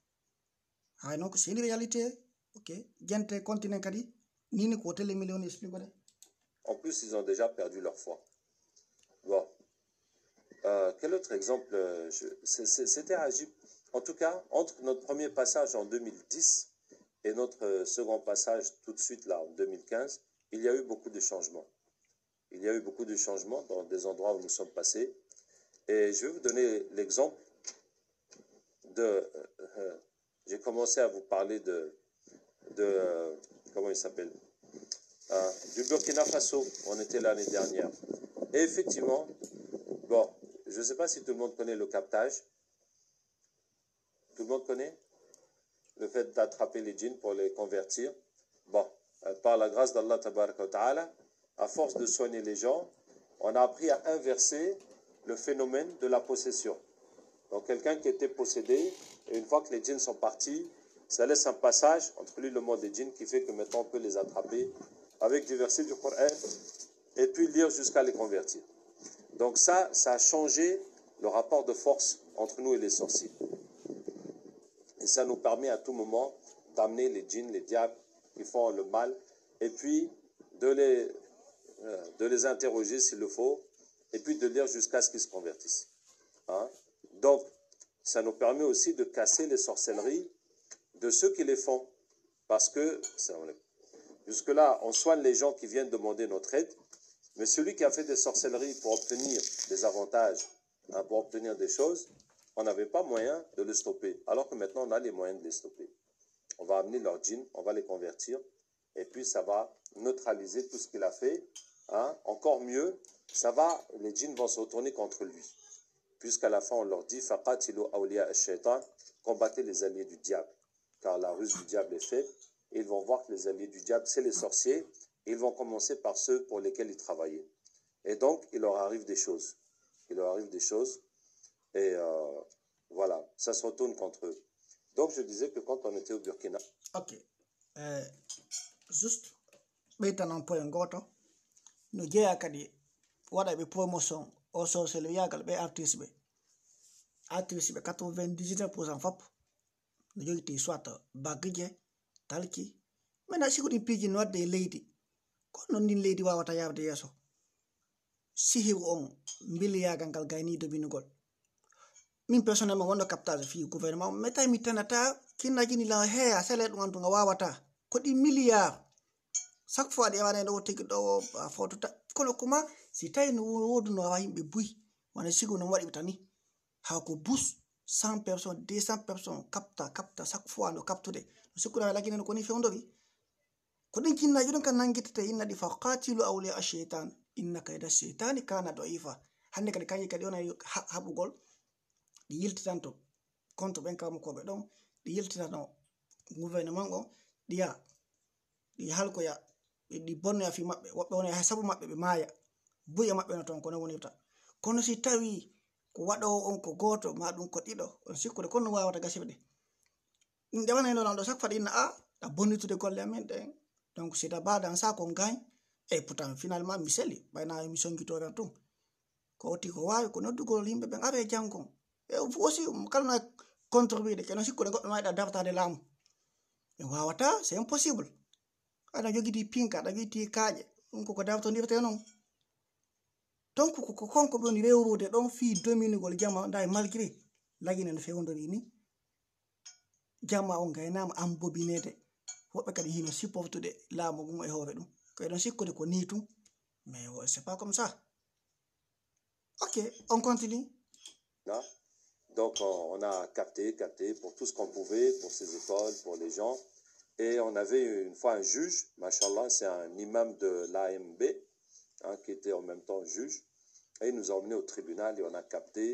hay donc c'est une réalité ok gente continent kadi nini ko télé million explique de En plus, ils ont déjà perdu leur foi. Bon. Quel autre exemple c'était à Égypte. En tout cas, entre notre premier passage en 2010 et notre second passage tout de suite là en 2015, il y a eu beaucoup de changements. Il y a eu beaucoup de changements dans des endroits où nous sommes passés. Et je vais vous donner l'exemple de... j'ai commencé à vous parler de comment il s'appelle du Burkina Faso. On était l'année dernière. Et effectivement, bon, je ne sais pas si tout le monde connaît le captage. Tout le monde connaît le fait d'attraper les djinns pour les convertir. Bon, par la grâce d'Allah tabaraka wa ta'ala, à force de soigner les gens, on a appris à inverser le phénomène de la possession. Donc quelqu'un qui était possédé, et une fois que les djinns sont partis, ça laisse un passage entre lui et le monde des djinns qui fait que maintenant on peut les attraper avec des versets du Coran et puis lire jusqu'à les convertir. Donc ça a changé le rapport de force entre nous et les sorciers. Et ça nous permet à tout moment d'amener les djinns, les diables qui font le mal, et puis de les interroger s'il le faut, et puis de lire jusqu'à ce qu'ils se convertissent. Hein? Donc, ça nous permet aussi de casser les sorcelleries de ceux qui les font. Parce que, jusque-là, on soigne les gens qui viennent demander notre aide, mais celui qui a fait des sorcelleries pour obtenir des avantages, hein, pour obtenir des choses, on n'avait pas moyen de le stopper. Alors que maintenant, on a les moyens de les stopper. On va amener leur djinn, on va les convertir, et puis ça va neutraliser tout ce qu'il a fait. Hein. Encore mieux, les djinns vont se retourner contre lui. Puisqu'à la fin, on leur dit, faqatilu awliya ash-shaytan, combattez les alliés du diable. Car la ruse du diable est faite, et ils vont voir que les alliés du diable, c'est les sorciers, et ils vont commencer par ceux pour lesquels ils travaillaient. Et donc, il leur arrive des choses. Il leur arrive des choses, et voilà, ça se retourne contre eux. Donc, je disais que quand on était au Burkina... Ok. Juste, ɓeytanon point goto no jeeya kadi waɗaɓe promotion o sorcelle yagal ɓe artiste ɓe 99% fop no jogiti soit bagije talki mina sigo ɗin piiji no wadde e leydi kono noon ndin leydi wawata yawde yeeso sihiru on mbiliyagal ngal gayni dobinugol min personnellement wonno captage fi gouvernement mais tawi mi tanata kinnajini la heya sele ɗum andu nga wawata ko ɗi milliard chaque fois ɗi ewane ɗo tigi ɗo fotota kono kuma si tawi no woduno wa yimɓe buyi wana sigo no waɗi tani ha ko bus 100 personnes 200 personnes capta chaque fois no captude no sikkuɗa laginen ko ni fewdowi ko ɗin kinnaji ɗon kan nangitete inna ɗi fa qatilu awliya ash-shaytan inna kayda ash-shaytani kana da'ifa hande kadi kanji kadi wona haɓugol ɗi yiltitanto contre ɓen kawmokoɓe ɗon ɗi yiltitano gouvernement o ɗi halkoya ɗi bonnoya fi maɓɓe woɓɓe wona hay sabu maɓɓe ɓe maaya buya maɓɓe no toon kono wonirta kono si tawi ko waɗowo on ko goto ma ɗum ko ɗiɗo on sikkude kono no wawata gasirde ɗum ɗewanayno lanɗo chaque fois ɗi inna a bonnitude golle amen ɗen donc c'est d'abord dans ça qu'on gagne et pourtant finalement mi seli ɓayna mi songitoɓen tum ko woti ko wawi ko noddugol yimɓe ɓen aɓe jangon e aussi kala no contribude keno sikkude goɗɗo mayɗa dartade laamu e wawata c'est impossible aɗa jogiti pinka aɗa jogiti kaaƴe ɗum koko dartodirte noon donc ko konko ɓe woni rewrude ɗon fi dominugol jama nda malgré lagine no fewdori ni jama on gaynama ambobinede woɓɓe kadi hino supportude laamu mum e hoore ɗum ko eɗon sikkude ko ni tum mais c'est pas comme ça. Ok, on continue. Non? Donc on a capté pour tout ce qu'on pouvait, pour ces écoles, pour les gens. Et on avait une fois un juge, machallah, c'est un imam de l'AMB, hein, qui était en même temps juge. Et il nous a emmenés au tribunal et on a capté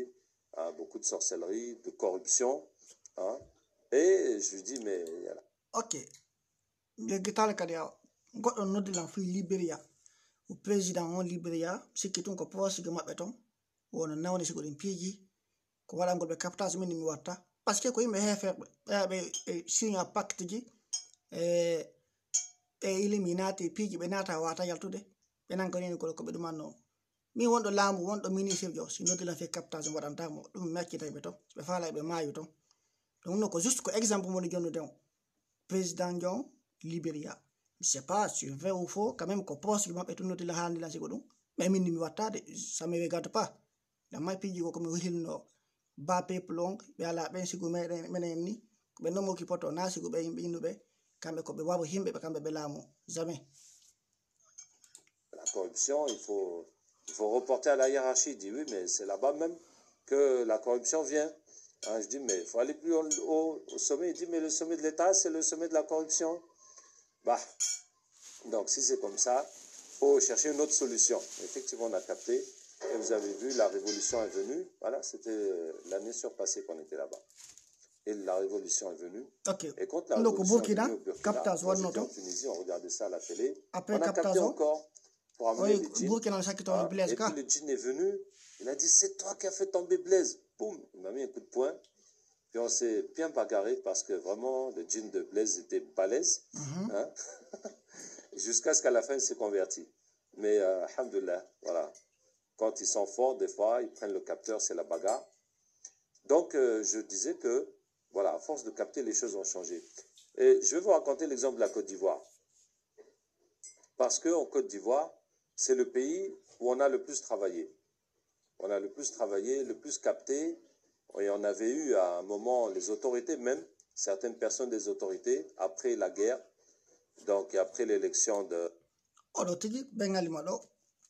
beaucoup de sorcellerie, de corruption. Hein. Et je lui dis, mais... Voilà. Ok. Léegi talakadi ya goɗɗo noddilan fi Liberia o président on Liberia sikki tun ko posige maɓɓe ton wono nawni sigo ɗin piiji ko waɗangol ɓe captage min mi watta parce que ko yimɓe heferɓe ɓe signa pacte ji e ilimi naati piiji ɓe naata wata yaltude ɓe nanko nini ko ɓe ɗumanno min wonɗo laamu wonɗo ministre jo si noddilan fi captage waɗantamo ɗum meccitay ɓe ton ɓe faala ɓe maayu ton donc non ko juste ko exemple moni jonnude on président jon Liberia. Je ne sais pas si c'est vrai ou faux, quand même, qu'on pense que je vais tout la hand dans ce godon. Mais je ne ça ne me regarde pas. La main pigi comme il no bas peuple long, bien la ben sigo meneni, ben non qui porte na sigo ben inube, quand me kobe wabo himbe quand me belamo, jamais. La corruption, il faut reporter à la hiérarchie. Il dit oui, mais c'est là-bas même que la corruption vient. Hein, je dis mais il faut aller plus au sommet. Il dit mais le sommet de l'État, c'est le sommet de la corruption. Bah, donc si c'est comme ça, il faut chercher une autre solution. Effectivement, on a capté. Et vous avez vu, la révolution est venue. Voilà, c'était l'année surpassée qu'on était là-bas. Et la révolution est venue. Okay. Et quand la révolution est venue au Burkina, j'étais en Tunisie, on regardait ça à la télé. Après, on a capté encore pour amener les djinns. Et puis le djinn est venu. Il a dit, c'est toi qui as fait tomber Blaise. Boum, il m'a mis un coup de poing. Puis on s'est bien bagarré parce que vraiment, le djinn de Blaise était balèze. Hein? Jusqu'à ce qu'à la fin, il s'est converti. Mais, alhamdoulilah, voilà. Quand ils sont forts, des fois, ils prennent le capteur, c'est la bagarre. Donc, je disais que, voilà, à force de capter, les choses ont changé. Et je vais vous raconter l'exemple de la Côte d'Ivoire. Parce qu'en Côte d'Ivoire, c'est le pays où on a le plus travaillé. On a le plus travaillé, le plus capté. Et on avait eu à un moment les autorités même, certaines personnes des autorités, après la guerre, donc après l'élection de...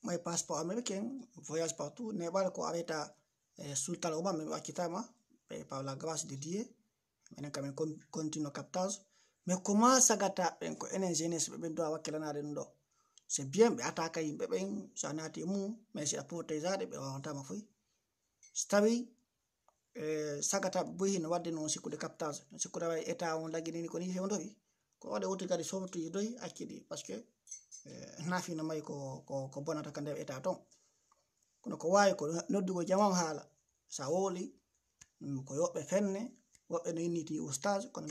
Mon passeport américain, voyage partout, n'est pas quoi avec ta sultan Obama, mais Akitama, par la grâce de Dieu, mais quand même continue captage. Mais comment ça gâte une jeunesse, c'est bien, mais attaquer, ça n'a été mou, mais c'est pour tes aides, mais on t'a ma fouille. Stabi, ça gâte bouillir, ne va dénoncer que de captage, c'est quoi l'état on l'a gagné, qu'on y fait, on doit. Quoi, les autres gars, ils sont tous les deux, parce que. Nafi na mai ko bonata kande eta ton kono ko wawi ko noddugo jamam haala sa woli ko yobbe fenne wobbe no yiniti oustage kono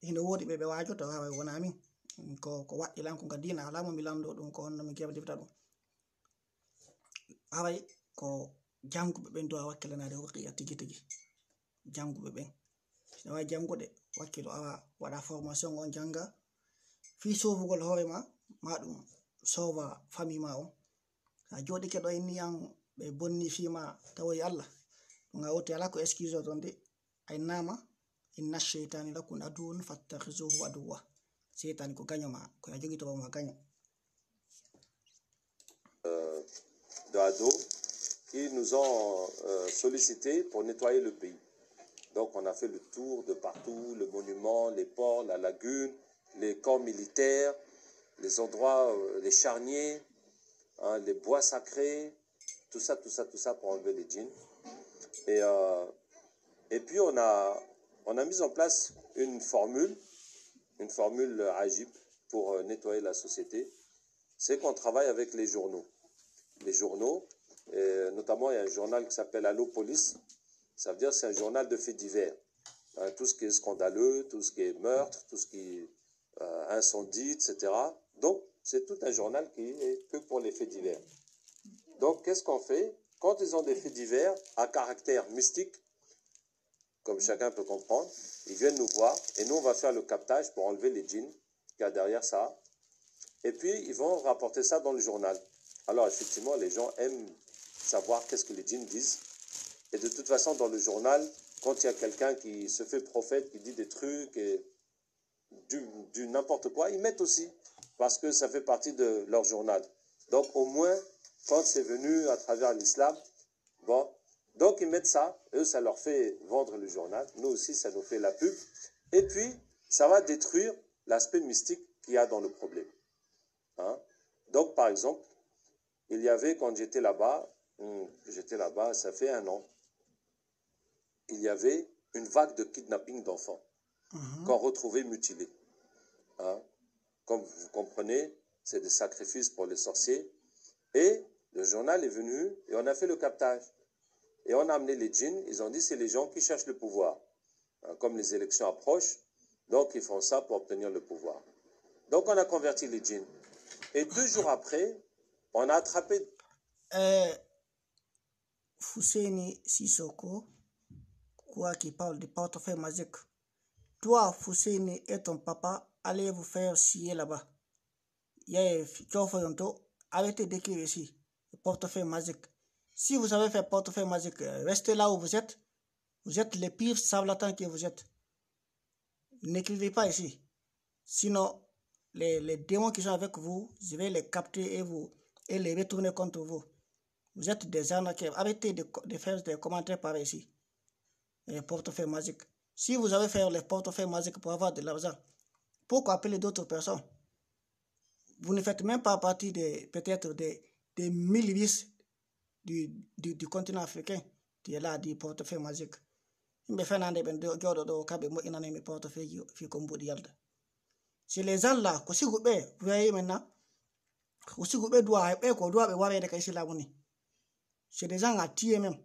hino wodi be wajoto hawa wona min ko waddi lan ko gadina alama mi lando dum ko honno mi keba difta dum haway ko jangube ben do wakkilanade hokki tigi jangube ben no way jangude wakkilo awa wada formation on janga fi sofugol hoore ma ɗum sova famille ma on sa joɗike ɗo inni an ɓe bonni fima tawoy Allah ɗum a wotti ala ko excuse o ton de ay nama inna sheytani lakum aduwwun fattakhisuhu aduwwa seytani ko gaño ma ko a jogi to ma gaño de Ado qui nous ont sollicité pour nettoyer le pays. Donc on a fait le tour de partout, le monument, les ports, la lagune, les camps militaires, les endroits, les charniers, hein, les bois sacrés, tout ça pour enlever les djinns. Et puis on a mis en place une formule ajib pour nettoyer la société. C'est qu'on travaille avec les journaux. Les journaux, notamment il y a un journal qui s'appelle Allo Police. Ça veut dire que c'est un journal de faits divers. Hein, tout ce qui est scandaleux, tout ce qui est meurtre, tout ce qui est incendie, etc. Donc, c'est tout un journal qui est que pour les faits divers. Donc, qu'est-ce qu'on fait? Quand ils ont des faits divers à caractère mystique, comme chacun peut comprendre, ils viennent nous voir et nous, on va faire le captage pour enlever les djinns qu'il y a derrière ça. Et puis, ils vont rapporter ça dans le journal. Alors, effectivement, les gens aiment savoir qu'est-ce que les djinns disent. Et de toute façon, dans le journal, quand il y a quelqu'un qui se fait prophète, qui dit des trucs et du n'importe quoi, ils mettent aussi, parce que ça fait partie de leur journal. Donc au moins, quand c'est venu à travers l'islam, bon, donc ils mettent ça, eux ça leur fait vendre le journal, nous aussi ça nous fait la pub, et puis ça va détruire l'aspect mystique qu'il y a dans le problème. Hein? Donc, par exemple, il y avait, quand j'étais là-bas, ça fait 1 an, il y avait une vague de kidnapping d'enfants qu'on retrouvait mutilés. Hein? Comme vous comprenez, c'est des sacrifices pour les sorciers. Et le journal est venu et on a fait le captage. Et on a amené les djinns, ils ont dit c'est les gens qui cherchent le pouvoir. Hein? Comme les élections approchent, donc ils font ça pour obtenir le pouvoir. Donc on a converti les djinns. Et 2 jours après, on a attrapé... Fousseini Sissoko, quoi qui parle du portefeuille magique. Toi, Fousseini et ton papa, allez vous faire scier là-bas. Arrêtez d'écrire ici, le portefeuille magique. Si vous savez faire portefeuille magique, restez là où vous êtes. Vous êtes les pires charlatans que vous êtes. N'écrivez pas ici. Sinon, les démons qui sont avec vous, je vais les capter et les retourner contre vous. Vous êtes des arnaqueurs. Arrêtez de faire des commentaires par ici. Les portefeuilles magiques. Si vous avez fait les portefeuilles magiques pour avoir de l'argent, pourquoi appeler d'autres personnes? Vous ne faites même pas partie peut-être des 1000 riches du continent africain qui est là, du portefeuille magique. C'est les gens là, vous voyez maintenant, c'est des gens à tuer même.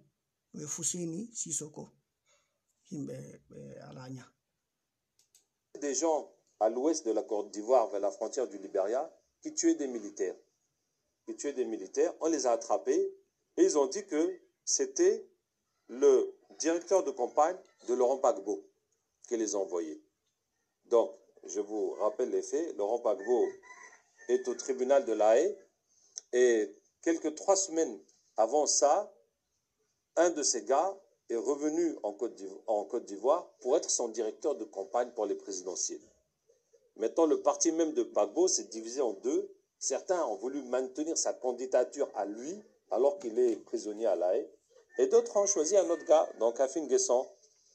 Fousseini Sissoko. Des gens à l'ouest de la Côte d'Ivoire, vers la frontière du Libéria, qui tuaient des militaires. On les a attrapés et ils ont dit que c'était le directeur de campagne de Laurent Gbagbo qui les a envoyés. Donc, je vous rappelle les faits. Laurent Gbagbo est au tribunal de La Haye et 3 semaines avant ça, un de ces gars est revenu en Côte d'Ivoire pour être son directeur de campagne pour les présidentielles. Maintenant, le parti même de Gbagbo s'est divisé en 2. Certains ont voulu maintenir sa candidature à lui, alors qu'il est prisonnier à La Haye. Et d'autres ont choisi un autre gars, donc Afin Guesson,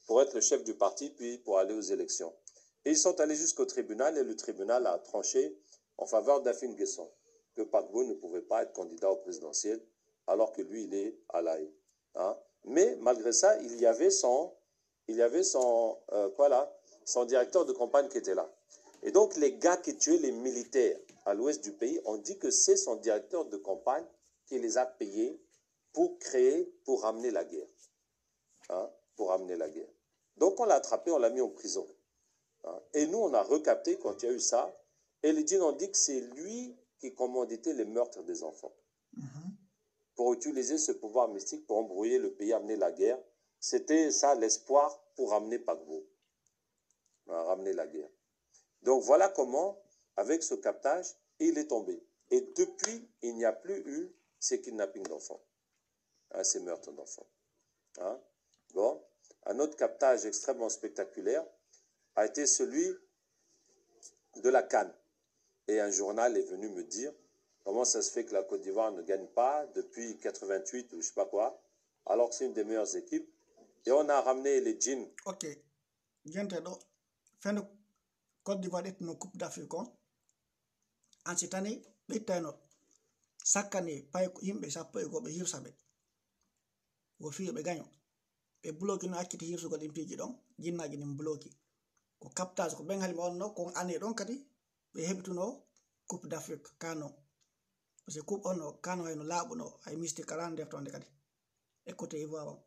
pour être le chef du parti, puis pour aller aux élections. Et ils sont allés jusqu'au tribunal, et le tribunal a tranché en faveur d'Afin Guesson, que Gbagbo ne pouvait pas être candidat au présidentiel, alors que lui, il est à La Haye. Hein? Mais malgré ça, il y avait son directeur de campagne qui était là. Et donc, les gars qui tuaient les militaires à l'ouest du pays ont dit que c'est son directeur de campagne qui les a payés pour ramener la guerre. Hein, pour ramener la guerre. Donc, on l'a attrapé, on l'a mis en prison. Hein, et nous, on a recapté quand il y a eu ça. Et les djinns ont dit que c'est lui qui commanditait les meurtres des enfants. Pour utiliser ce pouvoir mystique pour embrouiller le pays, amener la guerre. C'était ça l'espoir pour ramener Gbagbo. Ramener la guerre. Donc voilà comment, avec ce captage, il est tombé. Et depuis, il n'y a plus eu ces kidnappings d'enfants, hein, ces meurtres d'enfants. Hein? Bon, un autre captage extrêmement spectaculaire a été celui de la CAN. Et un journal est venu me dire comment ça se fait que la Côte d'Ivoire ne gagne pas depuis 88 ou je ne sais pas quoi, alors que c'est une des meilleures équipes. Et on a ramené les djinns. Ok. Fin de Côte d'Ivoire est une coupe d'Afrique. En cette année, chaque année, ça peut être au fil de gagnant. Et bloqué na akiti hirsu ko limpiji don jinnaji nim bloqué ko captage ko bengal wonno ko année don kadi be hebtuno coupe d'Afrique kano parce que coupe ono kano eno labuno ay misti 40 deftonde kadi et côté Ivoire.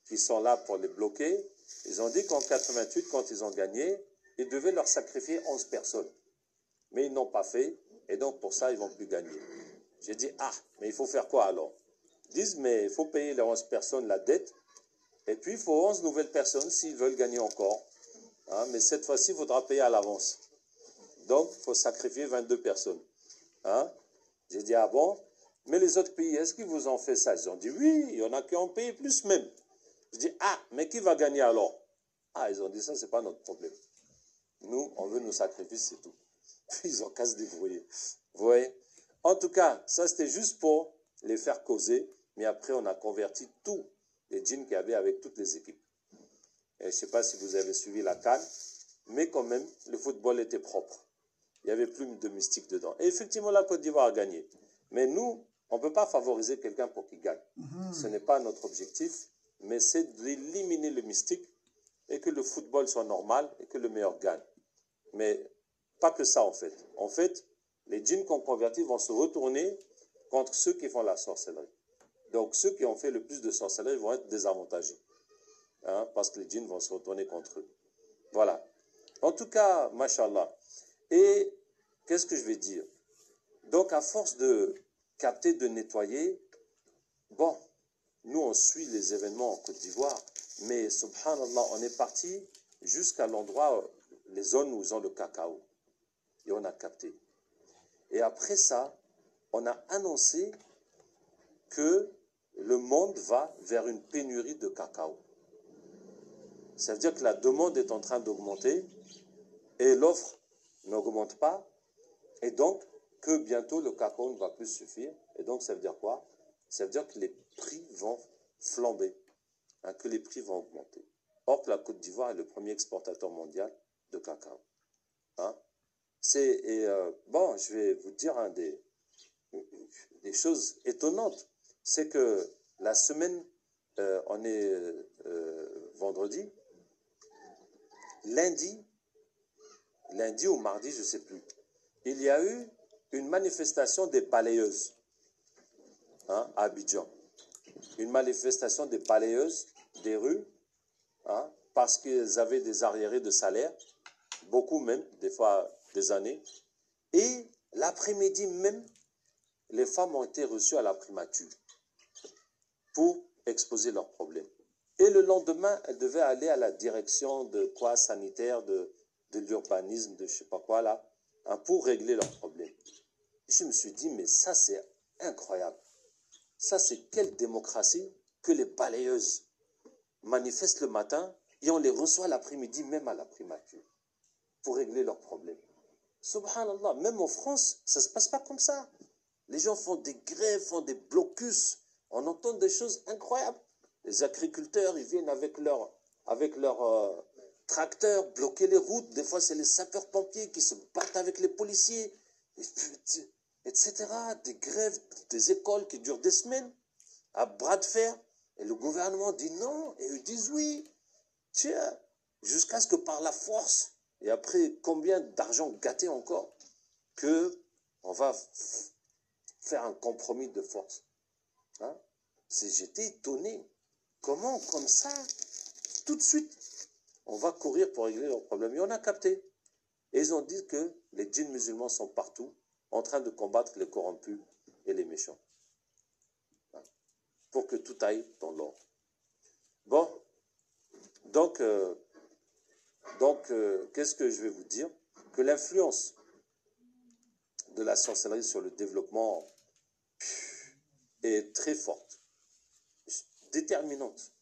Ils sont là pour les bloquer. Ils ont dit qu'en 88, quand ils ont gagné, ils devaient leur sacrifier 11 personnes. Mais ils n'ont pas fait, et donc pour ça, ils ne vont plus gagner. J'ai dit, mais il faut faire quoi alors? Ils disent, mais il faut payer les 11 personnes la dette, et puis il faut 11 nouvelles personnes s'ils veulent gagner encore. Hein, mais cette fois-ci, il faudra payer à l'avance. Donc, il faut sacrifier 22 personnes. Hein? J'ai dit, bon? Mais les autres pays, est-ce qu'ils vous ont fait ça? Ils ont dit, oui, il y en a qui ont payé plus même. Je dis, mais qui va gagner alors? Ils ont dit, ça, c'est pas notre problème. Nous, on veut nos sacrifices, c'est tout. Ils ont qu'à se débrouiller. Vous voyez? En tout cas, ça, c'était juste pour les faire causer. Mais après, on a converti tous les djinns qu'il y avait avec toutes les équipes. Et je ne sais pas si vous avez suivi la CAN. mais quand même, le football était propre. Il n'y avait plus de mystique dedans. Et effectivement, la Côte d'Ivoire a gagné. Mais nous, on ne peut pas favoriser quelqu'un pour qu'il gagne. Ce n'est pas notre objectif, mais c'est d'éliminer le mystique et que le football soit normal et que le meilleur gagne. Mais pas que ça, en fait. En fait, les djinns qu'on convertit vont se retourner contre ceux qui font la sorcellerie. Donc, ceux qui ont fait le plus de sorcellerie vont être désavantagés. Hein, parce que les djinns vont se retourner contre eux. Voilà. En tout cas, mashallah. Et qu'est-ce que je vais dire? Donc, à force de capter, de nettoyer, bon, nous, on suit les événements en Côte d'Ivoire, mais subhanallah, on est parti jusqu'à l'endroit, les zones où ils ont le cacao. Et on a capté. Et après ça, on a annoncé que le monde va vers une pénurie de cacao. Ça veut dire que la demande est en train d'augmenter et l'offre n'augmente pas. Et donc, que bientôt le cacao ne va plus suffire. Et donc, ça veut dire quoi? Ça veut dire que les prix vont flamber, hein, que les prix vont augmenter. Or que la Côte d'Ivoire est le premier exportateur mondial de cacao. Hein? Bon, je vais vous dire des choses étonnantes. C'est que la semaine, on est vendredi, lundi ou mardi, je ne sais plus, il y a eu une manifestation des balayeuses, hein, à Abidjan. Une manifestation des balayeuses des rues, hein, parce qu'elles avaient des arriérés de salaire, beaucoup même, des fois des années. Et l'après-midi même, les femmes ont été reçues à la primature pour exposer leurs problèmes. Et le lendemain, elles devaient aller à la direction de quoi sanitaire, de l'urbanisme, de je ne sais pas quoi là, hein, pour régler leurs problèmes. Et je me suis dit, mais ça c'est incroyable. Ça c'est quelle démocratie que les balayeuses manifestent le matin et on les reçoit l'après-midi même à la primature pour régler leurs problèmes. Subhanallah, même en France, ça ne se passe pas comme ça. Les gens font des grèves, font des blocus. On entend des choses incroyables. Les agriculteurs, ils viennent avec leur tracteurs bloquer les routes. Des fois, c'est les sapeurs-pompiers qui se battent avec les policiers, etc. Des grèves, des écoles qui durent des semaines, à bras de fer. Et le gouvernement dit non, et ils disent oui. Tiens, jusqu'à ce que par la force, et après combien d'argent gâté encore, que on va faire un compromis de force. Hein? J'étais étonné. Comment, comme ça, tout de suite, on va courir pour régler leurs problèmes. Et on a capté. Et ils ont dit que les djinns musulmans sont partout, en train de combattre les corrompus et les méchants. Hein? Pour que tout aille dans l'ordre. Bon, donc qu'est-ce que je vais vous dire? Que l'influence de la sorcellerie sur le développement est très forte, déterminante.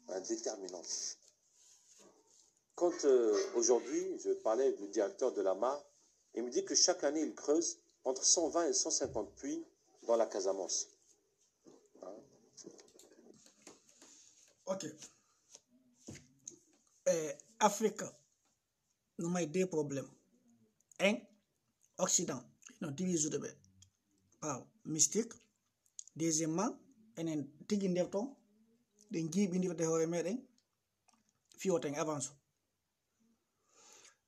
Hein, déterminante. Quand aujourd'hui, je parlais avec le directeur de la mare, il me dit que chaque année, il creuse entre 120 et 150 puits dans la Casamance. Hein? Ok. Afrique, nous avons deux problèmes. Un, Occident, nous divisons par mystique. Deuxièmement, enen tigi ndefton de jiiɓi ndifde hoore meɗen fiwoten avance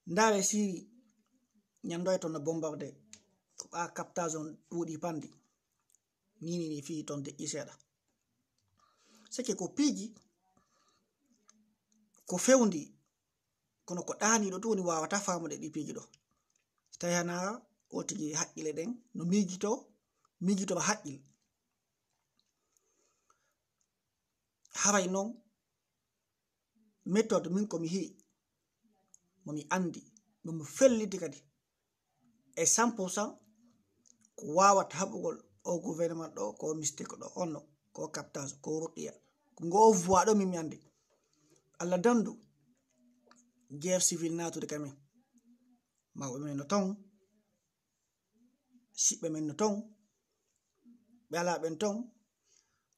ndaare si ñandoy ton no bombardé ko ɓa captage on ɗuuɗi pandi ni fi ton deƴƴi seeɗa seke ko piiji ko fewndi kono ko ɗaaniɗo to woni wawata famude ɗi piiji ɗo tawi hana o tigi haqqile ɗen no miijito ba haqqil haray noon méthode min komi heɓi momi andi momi felliti kadi e 100% ko wawata haɓugol o gouvernement ɗo ko mystique ɗo onno ko captage ko ruqiya ko ngo voix ɗo mimi andi allah dandu guerre civile natude kamen mawɓe men no ton siɓɓe men no ton ɓe ala ɓen ton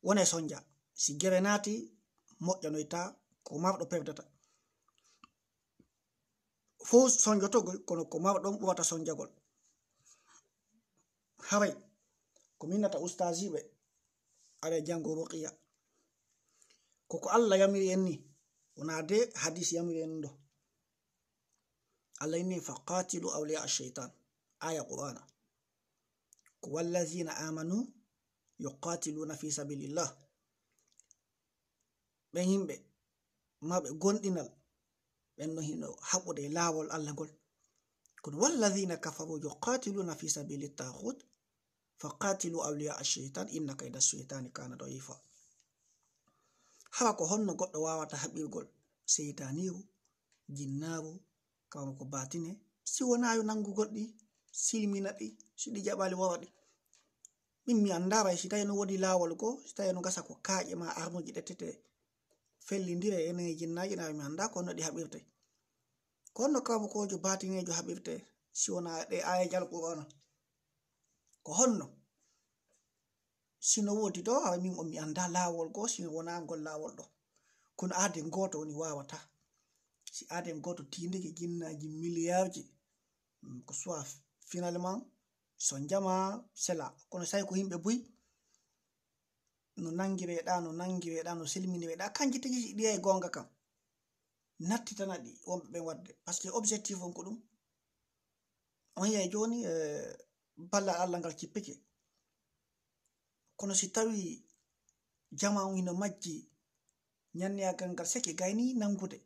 wone sonja si guerre naati moƴƴanoyta ko marɗo perdata fo sonjotogol kono ko mawɗon ɓuwata sonjagol haway ko minnata ustaziɓe aɗa jango ruqiya koko Allah yamiri en ni wona de hadis yamiri en ɗo Allah inni faqatilu awliya ash-shaytan aya qur'ana ko wallazina amanu yuqatiluna fi sabilillah ɓe yimɓe maɓe gonɗinal ɓen no hino haɓude laawol Allah ngol kono wallazina kafaru yuqatiluna fi sabili taghut faqatilu awliya ash-shaytan inna kayda ash-shaytani kana da'ifa hawa ko honno goɗɗo wawata haɓirgol seytaniru jinnaru kawma ko batine si wonayo nangugol ɗi silmina ɗi si ɗi jaɓali wowaɗi min mi andaray si tawi no wodi laawol go si tawi no gasa ko kaaƴe ma armuji ɗettete fellidire ene jinnaji na mi anda ko no ɗi haɓirte ko honno kawma kojo batinejo haɓirte si wona ɗe aya jalqur'ana ko honno sino wodi ɗo awa min on mi anda laawol go si wona ngol laawol ɗo kono aden goto woni wawata si aden goto tindiki jinnaji milliardji ko soit finalement son jama sela kono sai ko yimɓe buy no nangireɗa no silminireɗa kanji tigi ɗiyay gonga kam nattitana ɗi wonɓe ɓen wadde par ce que objectif on ko ɗum on yiyay joni ballal Allah ngal cippike kono si tawi jama ino majji ñanniyagal ngal seke gayni nangude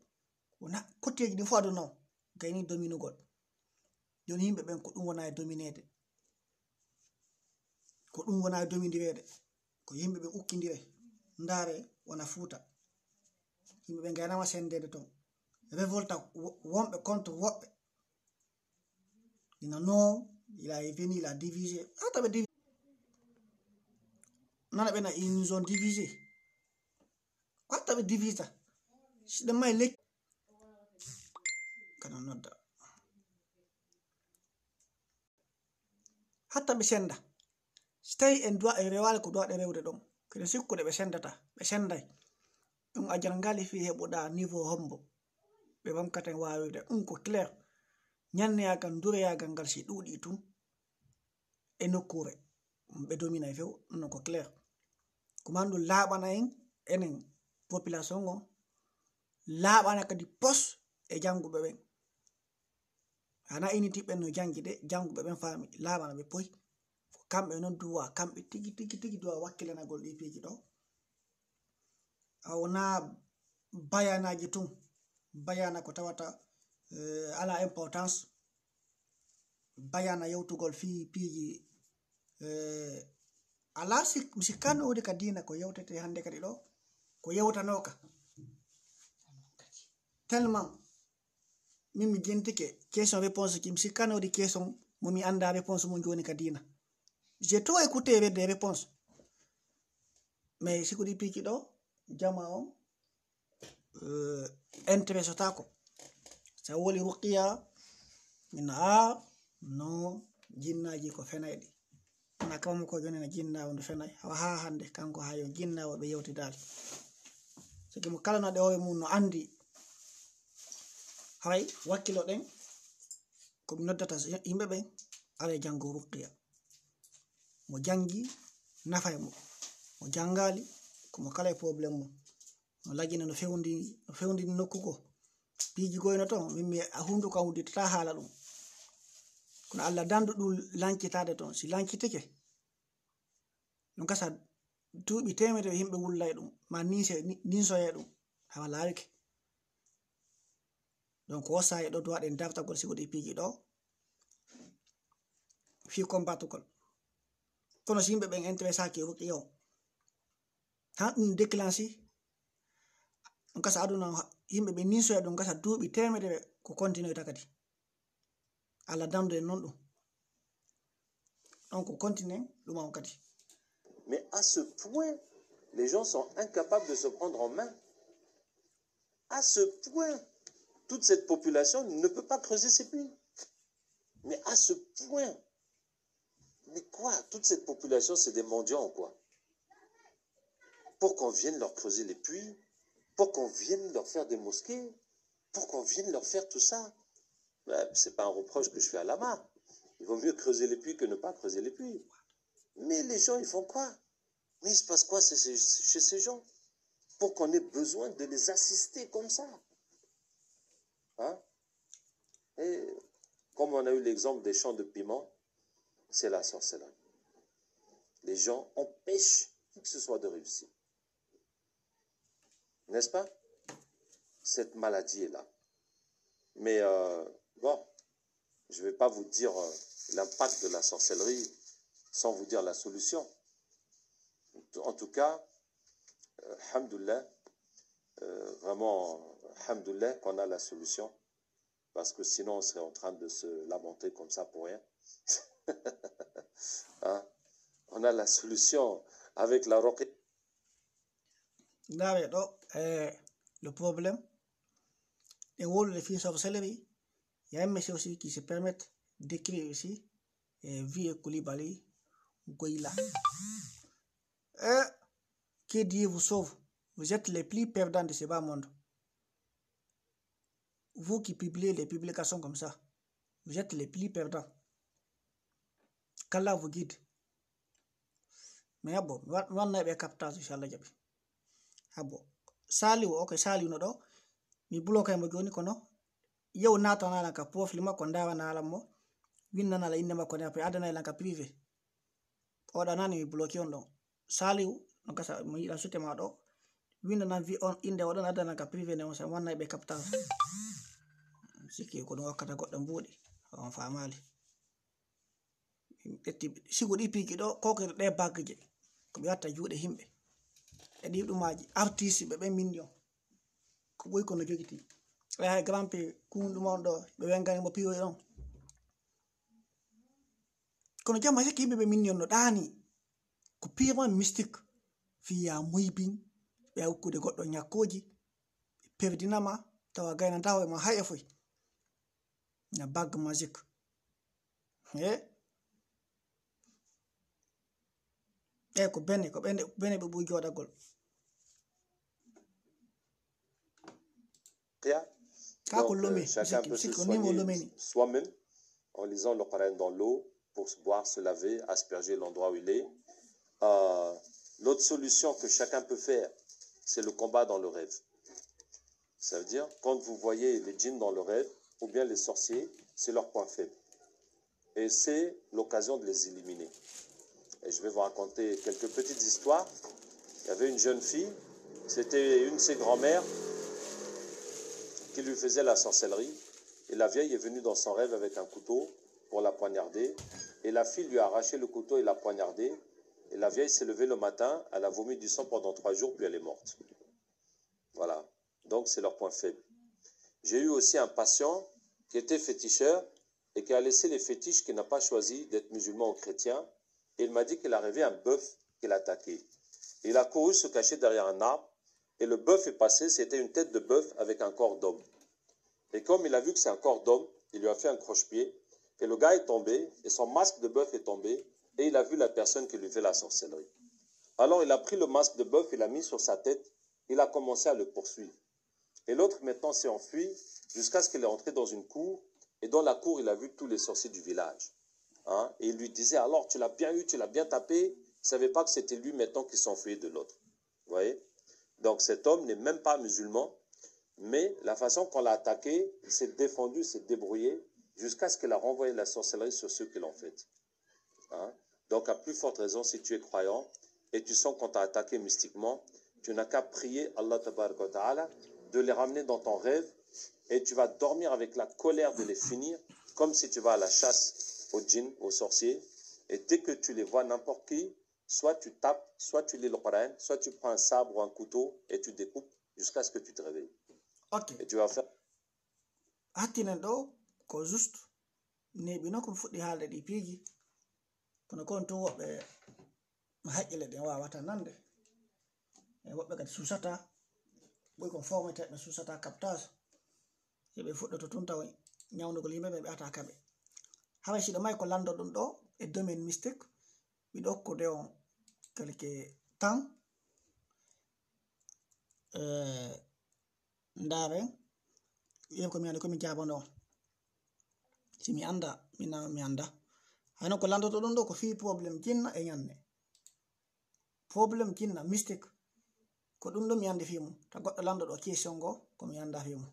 wona kotteji ɗi fu aduna o gayni dominugol joni yimɓe ɓen ko ɗum wona e dominede ko ɗum wona e domindirede ko yimɓe ɓe ukkidire ndaare wona fuuta yimɓe ɓe gaynama sendede ton révolta wonɓe contre woɓɓe ina non il a venu il a divisé hata ɓe divisé nana ɓena ils nous ont divisé hatta ɓe divisa si ɗum may lekki kana nodda hatta ɓe senda si tawi en duwa e rewale ko duwaɗe rewde ɗon kene sikkude ɓe sendata ɓe senday ɗum ajal ngali fi heɓuɗa niveau hombo ɓe wamkaten wawide ɗum ko clair ñanneyagal dureyagal ngal si ɗuuɗi tun e nokkure ɓe dominay few ɗum ko clair ko mandu laaɓana en enen population on laaɓana kadi pos e janguɓe ɓen hana initi ɓen no jangi de janguɓe ɓen faami laaɓana ɓe poy ko kamɓe non duwa kamɓe tigi duwa wakkilanagol ɗi piiji ɗo a wona bayanaji tun bayana ko tawata ala importance bayana yewtugol fi piiji ala mi sikkano wodi ka dina ko yewtete hande kadi ɗo ko yewtanoka tellement min mi jentike question réponse ki mi sikkano wodi question mo mi anda réponse mo joni ka dina j'ai trop écouté des réponses mais sikudi piiji ɗo jama on intéresse tako sa woli ruqiya mina no jinnaji ko fenayɗi na kam ko joni na jinnawo ndu fenay ha hande kanko ha yo jinnawo ɓe yewtidali sigi mo kala no ɗewowe mum no andi hay wakkilo ɗen komi noddata yimɓe ɓen ala jango ruqiya mo jangi nafay mo mo jangali komo kala e probléme mum no lagina no fewndini nokkugo piiji goyno ton mimmi hunduko am udditata haala ɗum kono Allah dandu ɗum lancitade ton si lancitike no gasa duuɓi temedere yimɓe wullay ɗum ma ninsoye ɗum hawa laarike donc o sayi ɗo duwaɗen dartagol si woɗi piiji ɗo fi combatugol kono si yimɓe ɓen intéressaki ruqiya o han ɗum déclenché ɗum gasa aduna yimɓe ɓe ninsoya ɗum gasa duuɓi temedere ko continue takadi Allah damdu en non ɗum donc continue ɗum on kadi. Mais à ce point, les gens sont incapables de se prendre en main. À ce point, toute cette population ne peut pas creuser ses puits. Mais à ce point, mais quoi? Toute cette population, c'est des mendiants, quoi. Pour qu'on vienne leur creuser les puits, pour qu'on vienne leur faire des mosquées, pour qu'on vienne leur faire tout ça. C'est pas un reproche que je fais à Lama. Il vaut mieux creuser les puits que ne pas creuser les puits. Mais les gens, ils font quoi? Mais il se passe quoi chez ces gens? Pour qu'on ait besoin de les assister comme ça. Hein? Et comme on a eu l'exemple des champs de piment, c'est la sorcellerie. Les gens empêchent qui que ce soit de réussir. N'est-ce pas? Cette maladie est là. Mais bon, je ne vais pas vous dire l'impact de la sorcellerie sans vous dire la solution. En tout cas, alhamdoulilah, vraiment, alhamdoulilah qu'on a la solution, parce que sinon on serait en train de se lamenter comme ça pour rien. Hein? On a la solution avec la roquette. Le problème, et les filles sorcellerie, il y a un monsieur aussi qui se permet d'écrire ici, Vie Koulibaly, Goïla. Que Dieu vous sauve. Vous êtes les plus perdants de ce bas monde. Vous qui publiez les publications comme ça, vous êtes les plus perdants. Qu'Allah vous guide. Mais bon, on a bien capté, Inch'Allah. Bon, salut, ok, salut, no, mi bloqué mo joni kono. Yow natana la ka profil ma ko ndawa na la mo. Winna na la inde ma ko ne pe adana la ka privé. O da nani mi bloqué on don. Salut, no ka sa mi la sute ma do. Winna na vi on inde o don adana ka privé ne on sa wanna be capté. Siki ko do wakata goddo mbudi on famali. Sigo di piki do ko ko de bagge ko biata juude himbe e di dumaji artiste be million ko boy ko no jogiti ay grand p kundu mon do be wengani mo piyo don kono jama se kimbe be million no dani ko pire mystique fi ya muybin be hokkude goddo nyakoji perdinama tawa gayna tawa ma haye foy na bag magique ko bene be bu jodagol donc chacun peut se soigner soi-même en lisant le Coran dans l'eau pour boire, se laver, asperger l'endroit où il est. L'autre solution que chacun peut faire, c'est le combat dans le rêve. Ça veut dire, quand vous voyez les djinns dans le rêve, ou bien les sorciers, c'est leur point faible. Et c'est l'occasion de les éliminer. Et je vais vous raconter quelques petites histoires. Il y avait une jeune fille, c'était une de ses grand-mères qui lui faisait la sorcellerie. Et la vieille est venue dans son rêve avec un couteau pour la poignarder. Et la fille lui a arraché le couteau et l'a poignardé. Et la vieille s'est levée le matin, elle a vomi du sang pendant 3 jours, puis elle est morte. Voilà. Donc c'est leur point faible. J'ai eu aussi un patient qui était féticheur et qui a laissé les fétiches, qui n'a pas choisi d'être musulman ou chrétien. Et il m'a dit qu'il a rêvé un bœuf qu'il attaquait. Il a couru se cacher derrière un arbre. Et le bœuf est passé, c'était une tête de bœuf avec un corps d'homme. Et comme il a vu que c'est un corps d'homme, il lui a fait un croche-pied. Et le gars est tombé, et son masque de bœuf est tombé. Et il a vu la personne qui lui fait la sorcellerie. Alors il a pris le masque de bœuf, il l'a mis sur sa tête. Il a commencé à le poursuivre. Et l'autre maintenant s'est enfui jusqu'à ce qu'il est entré dans une cour. Et dans la cour, il a vu tous les sorciers du village. Hein? Et il lui disait, alors tu l'as bien eu, tu l'as bien tapé. Il ne savait pas que c'était lui maintenant qui s'enfuyait de l'autre. Vous voyez? Donc cet homme n'est même pas musulman, mais la façon qu'on l'a attaqué, il s'est défendu, il s'est débrouillé, jusqu'à ce qu'il a renvoyé la sorcellerie sur ceux qui l'ont fait. Hein? Donc à plus forte raison, si tu es croyant, et tu sens qu'on t'a attaqué mystiquement, tu n'as qu'à prier Allah tabaraka wa ta'ala de les ramener dans ton rêve, et tu vas dormir avec la colère de les finir, comme si tu vas à la chasse aux djinns, aux sorciers, et dès que tu les vois n'importe qui, soit tu tapes, soit tu lis le Coran, soit tu prends un sabre ou un couteau et tu découpes jusqu'à ce que tu te réveilles. Ok. Et tu vas faire. Attends, ko juste ne bino ko fuddi halde di piji kono kon to wobbe haqqile de wawata nande e wobbe kadi susata boy ko formete be susata captage e be fuddo to tunta nyawnugol yimbe be ata kabe hawa shi do may ko lando dum do e domaine mystique bi do ko de on quelque temps ndare yem ko mi ande ko mi jabono si mi anda mi anda hayno ko landoto ɗon ɗo ko fi probléme jinna e ñande probléme jinna mystique ko ɗum ɗo mi andi fi mum ta goɗɗo landoɗo question go ko mi anda fi mum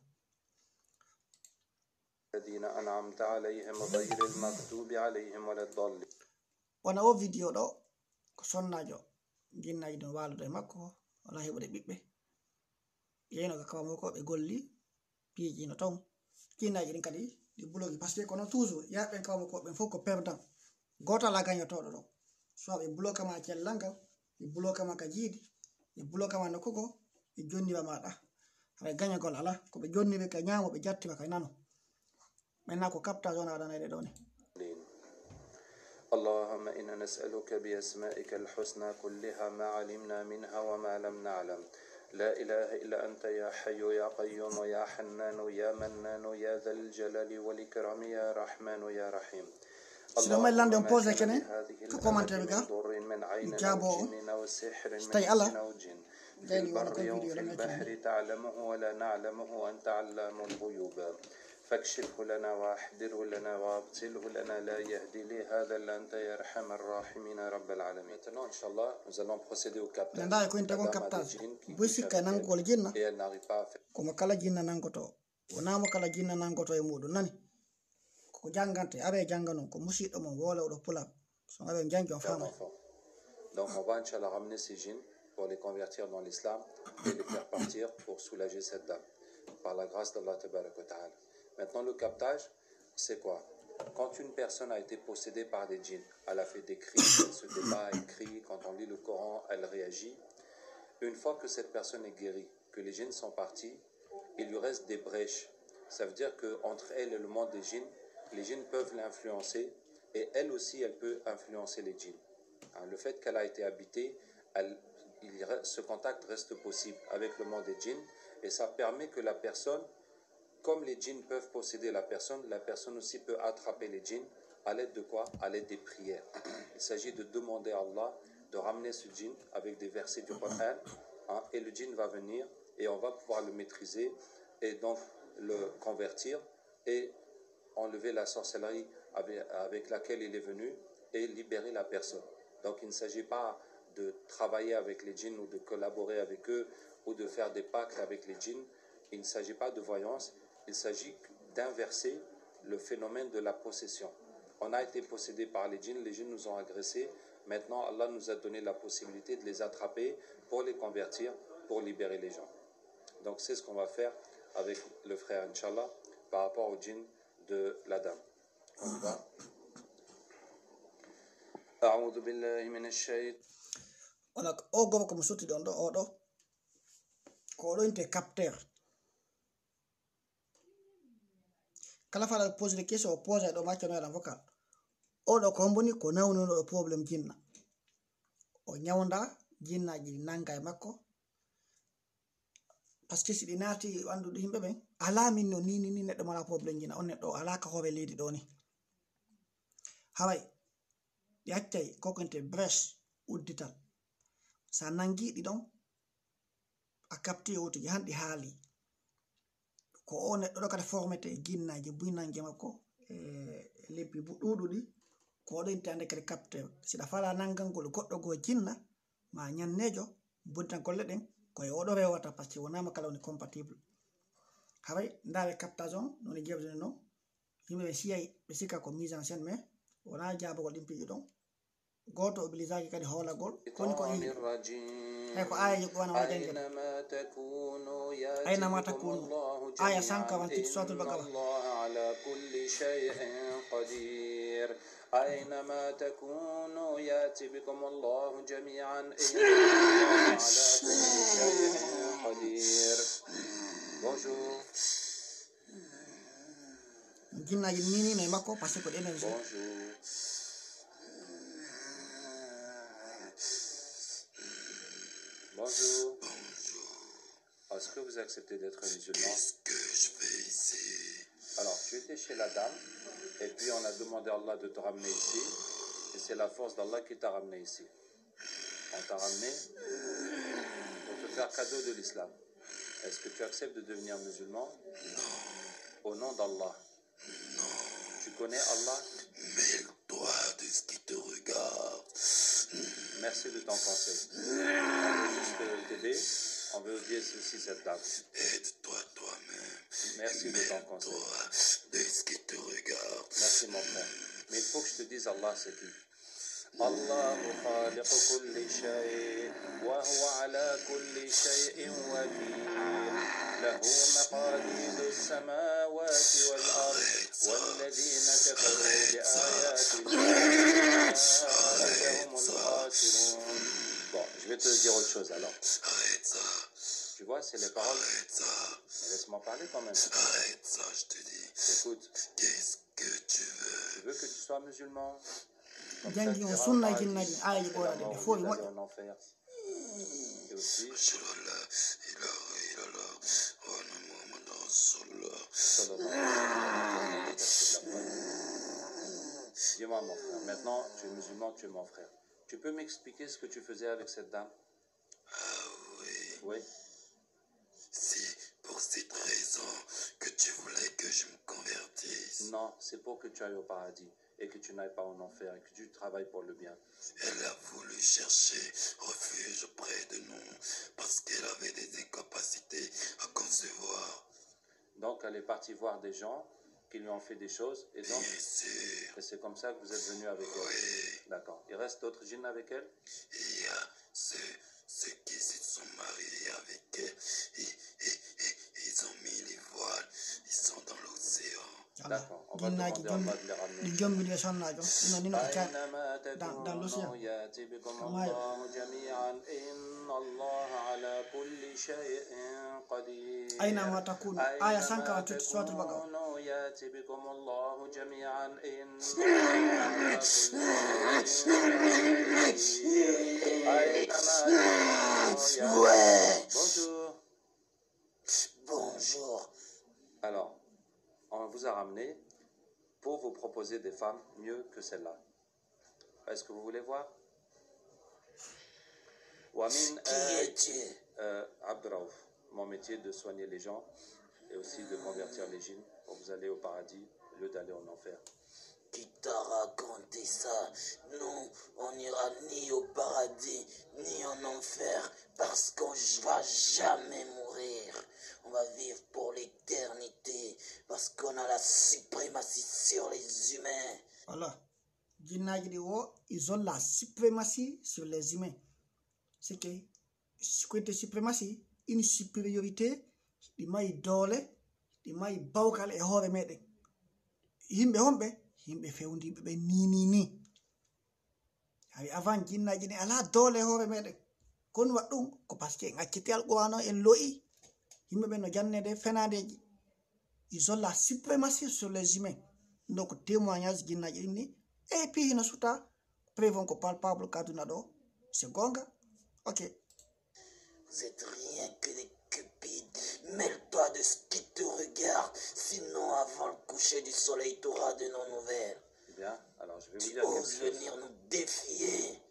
الذين أنعمت عليهم غير المغضوب عليهم ولا الضالين wona o vidéo ɗo ko sonnajo jinnaji ɗum waludo e makko wala heɓude ɓiɓɓe yeyno ka kawamo ko ɓe golli piijino taw jinnaji ɗin kadi ɗi blogi par ce que kono toujours yaɓen kawamo ko ɓen fof ko perdant goto ala gañotoɗo ɗo soit ɓe blokama cellal ɓe blokama ka jiidi ɓe blokama nokkugo ɓe jonniwa maɗa hay gañagol ala ko ɓe jonniɓe ka ñamo ɓe jattiwa ka nano maintenant ko captage on aɗanayɗe ɗo ni اللهم إنا نسألك بأسمائك الحسنى كلها ما علمنا منها وما لم نعلم لا إله إلا أنت يا حي يا قيوم يا حنان يا منان يا ذا الجلال والإكرام يا رحمن يا رحيم siɗo may lande on pose kene ko commentaire ga jaabo o so tawi ala gayni wona ko vidéo ɗo البحر تعلمه ولا نعلمه وأنت علام الغيوب فاكشفه لنا واحذره لنا وابطله لنا لا يهدي لي هذا الا انت يا ارحم الراحمين رب العالمين. Maintenant, Inch'Allah, nous allons procéder au captage. nanda ko inta ko captage boy sikka nangol jinna ko mo kala jinna nangoto wona mo kala jinna nangoto e muɗum nani ko jangante aɓe jangano ko musiɗɗo mon wolawɗo pula so aɓe jangi on fama. Donc on va Inch'Allah ramener ces djinns pour les convertir dans l'islam et les faire partir pour soulager cette dame par la grâce d'Allah Tabarak wa Ta'ala. Maintenant, le captage, c'est quoi? Quand une personne a été possédée par des djinns, elle a fait des cris, elle se débat, elle crie, quand on lit le Coran, elle réagit. Une fois que cette personne est guérie, que les djinns sont partis, il lui reste des brèches. Ça veut dire qu'entre elle et le monde des djinns, les djinns peuvent l'influencer et elle aussi, elle peut influencer les djinns. Le fait qu'elle a été habitée, ce contact reste possible avec le monde des djinns et ça permet que la personne, comme les djinns peuvent posséder la personne aussi peut attraper les djinns à l'aide de quoi? À l'aide des prières. Il s'agit de demander à Allah de ramener ce djinn avec des versets du Coran et le djinn va venir et on va pouvoir le maîtriser et donc le convertir et enlever la sorcellerie avec laquelle il est venu et libérer la personne. Donc il ne s'agit pas de travailler avec les djinns ou de collaborer avec eux ou de faire des pactes avec les djinns. Il ne s'agit pas de voyance, il s'agit d'inverser le phénomène de la possession. On a été possédé par les djinns nous ont agressés. Maintenant, Allah nous a donné la possibilité de les attraper pour les convertir, pour libérer les gens. Donc c'est ce qu'on va faire avec le frère, Inch'Allah, par rapport au djinn de la dame. On y va. أعوذ بالله من الشيطان. wala o gomo komo sotti ɗon ɗo oɗo ko oɗo inte capteur kala fala pose de question o pose ɗo maccano yaɗan vocal oɗo ko homboni ko nawnunoɗo probléme jinna o ñawda jinnaji ɗi nanga e makko par ce que si ɗi naati anduɗo yimɓe ɓen ala min no ni neɗɗo mala probléme jinna on neɗɗo ala ka hoɓe leydi ɗo ni haway ɗi accay kokente brèche uddital sa nangiɗi ɗon a capti yowtuji hanɗi haali ko o neɗɗo ɗo kadi formete jinnaji buynange makko lebbi ɗuɗuɗi ko oɗo inte ande kadi capteur siɗa fala nangangol goɗɗo go jinna ma ñannejo buntangolle ɗen koye oɗo rewata par ce que wonama kala woni compatible haway ndawe captage on noni jewtene noon yimɓe ɓe siyay ɓe sikka ko mise en scène mais wona jabogol ɗin piiji ɗon goto obligeaji kadi hoolagol koni ko yi hay ko aya wana wona jangel aynama takunu aya 148 suratul baqara أينما تكونوا يأتي بكم الله جميعا إنه على كل شيء قدير. Bonjour. jinnaji nini no makko par ce que ko énergie. Bonjour. Bonjour. Est-ce que vous acceptez d'être musulman? Qu'est-ce que je fais ici? Alors, tu étais chez la dame, et puis on a demandé à Allah de te ramener ici, et c'est la force d'Allah qui t'a ramené ici. On t'a ramené pour te faire cadeau de l'islam. Est-ce que tu acceptes de devenir musulman? Non. Au nom d'Allah. Non. Tu connais Allah? Mêle-toi de ce qui te regarde. Merci de ton conseil. On veut juste t'aider. On veut oublier ceci, cette dame. Aide-toi toi-même. Merci de ton conseil. Mêle-toi de ce qui te regarde. Merci mon frère. Mais il faut que je te dise Allah c'est qui. الله خالق كل شيء وهو على كل شيء وكيل له مقاليد السماوات والأرض والذين كفروا بآياتنا أولئك هم الخاسرون. Bon, je vais te dire autre chose alors. Arrête ça. Tu vois, c'est les paroles. Arrête ça. Mais laisse-moi parler quand même. Arrête ça, je te dis. Écoute, Qu'est-ce que tu veux? tu veux que tu sois musulman? jangi on sunna jinnaji aaji ɓoraɗe ɗe fof e moƴƴo en enfer. Et aussi, dis-moi mon frère, maintenant tu es musulman, tu es mon frère. Tu peux m'expliquer ce que tu faisais avec cette dame? Ah oui. Oui. C'est pour cette raison que tu voulais que je me convertisse. Non, c'est pour que tu ailles au paradis et que tu n'ailles pas en enfer et que tu travailles pour le bien. Elle a voulu chercher refuge auprès de nous parce qu'elle avait des incapacités à concevoir. Donc elle est partie voir des gens qui lui ont fait des choses et donc Bien sûr. et c'est comme ça que vous êtes venu avec elle. Oui. D'accord. Il reste d'autres djinns avec elle? Il y a ceux qui se sont mariés avec elle et ils ont mis les voiles. Ils sont dans l'océan. D'accord. On va jinnaji demander à Allah de les ramener. ɗi jommiɗi e sonnajo ɗum nino ko ca أينما dans l'océan. تكونوا يأتي بكم ما ي- الله جميعا إن الله على كل شيء قدير. أينما تكونوا. آية 148 سورة البقرة. تكونوا يأتي بكم الله جميعا إن الله على كل شيء قدير. أينما تكونوا Bonjour. Bonjour. Alors, on vous a ramené pour vous proposer des femmes mieux que celle-là. Est-ce que vous voulez voir? Wamin Qui es-tu? Abdraouf, mon métier de soigner les gens et aussi de convertir les djinns pour vous aller au paradis au lieu d'aller en enfer. Qui t'a raconté ça? Nous, on n'ira ni au paradis, ni en enfer, parce qu'on ne va jamais mourir. On va vivre pour l'éternité, parce qu'on a la suprématie sur les humains. voilà jinnaji ɗi o ils ont la suprématie sur les humains. C'est que côté suprématie une supériorité ɗi mari doole ɗi mari bawkal e hoore meɗen. Yimɓe honɓe yimɓe fewdiɓe ɓe ni hay avant jinnaji ɗi ala doole e hoore meɗen kon wat ɗum ko par ce que en acciti alqur'an en loyi yimɓe ɓe no jannede fenadeji. Ils ont la suprématie sur les humains. Donc témoignage jinnaji ɗin ni e puis hino suta prévon ko palpable kaduna ɗo c'est gonga. Ok. Vous êtes rien que des cupides. Mêle-toi de ce qui te regarde, sinon avant le coucher du soleil, tu auras de nos nouvelles. Bien, alors je vais vous Tu dire quelque oses chose. venir nous défier.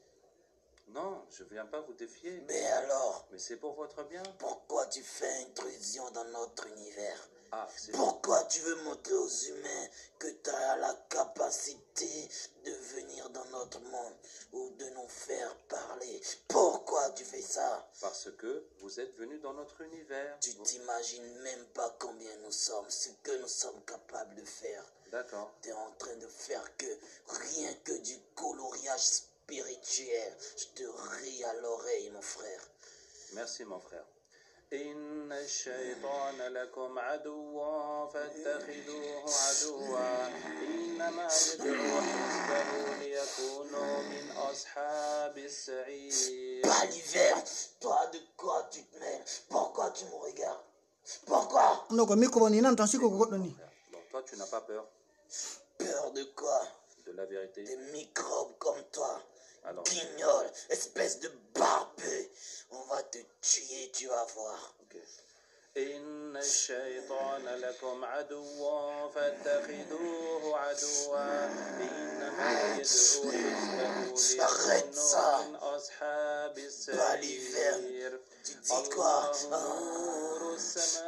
Non, je ne viens pas vous défier, Mais alors, mais c'est pour votre bien. pourquoi tu fais intrusion dans notre univers? Ah, c'est Pourquoi tu veux montrer aux humains que tu as la capacité de venir dans notre monde ou de nous faire parler? Pourquoi tu fais ça? parce que vous êtes venus dans notre univers. Tu t'imagines même pas combien nous sommes, ce que nous sommes capables de faire. D'accord. Tu es en train de faire que rien que du coloriage spirituel. Je te ris à l'oreille, mon frère. Merci mon frère. إن الشيطان لكم عدو فاتخذوه عدوا إنما يدعو حزبه ليكونوا من أصحاب السعير. Baliver, toi de quoi tu te mêles? Pourquoi tu me regardes? Pourquoi? No ko micro ni nan tan siko ko goɗɗo ni. Donc toi tu n'as pas peur Peur de quoi? de la vérité? Des microbes comme toi. Alors, Guignol, espèce de barbu. On va te tuer, tu vas voir. ok. إن الشيطان لكم عدو فاتخذوه عدوا إنما يدعو حزبه ليكونوا من أصحاب السعير. Tu dis quoi? C'est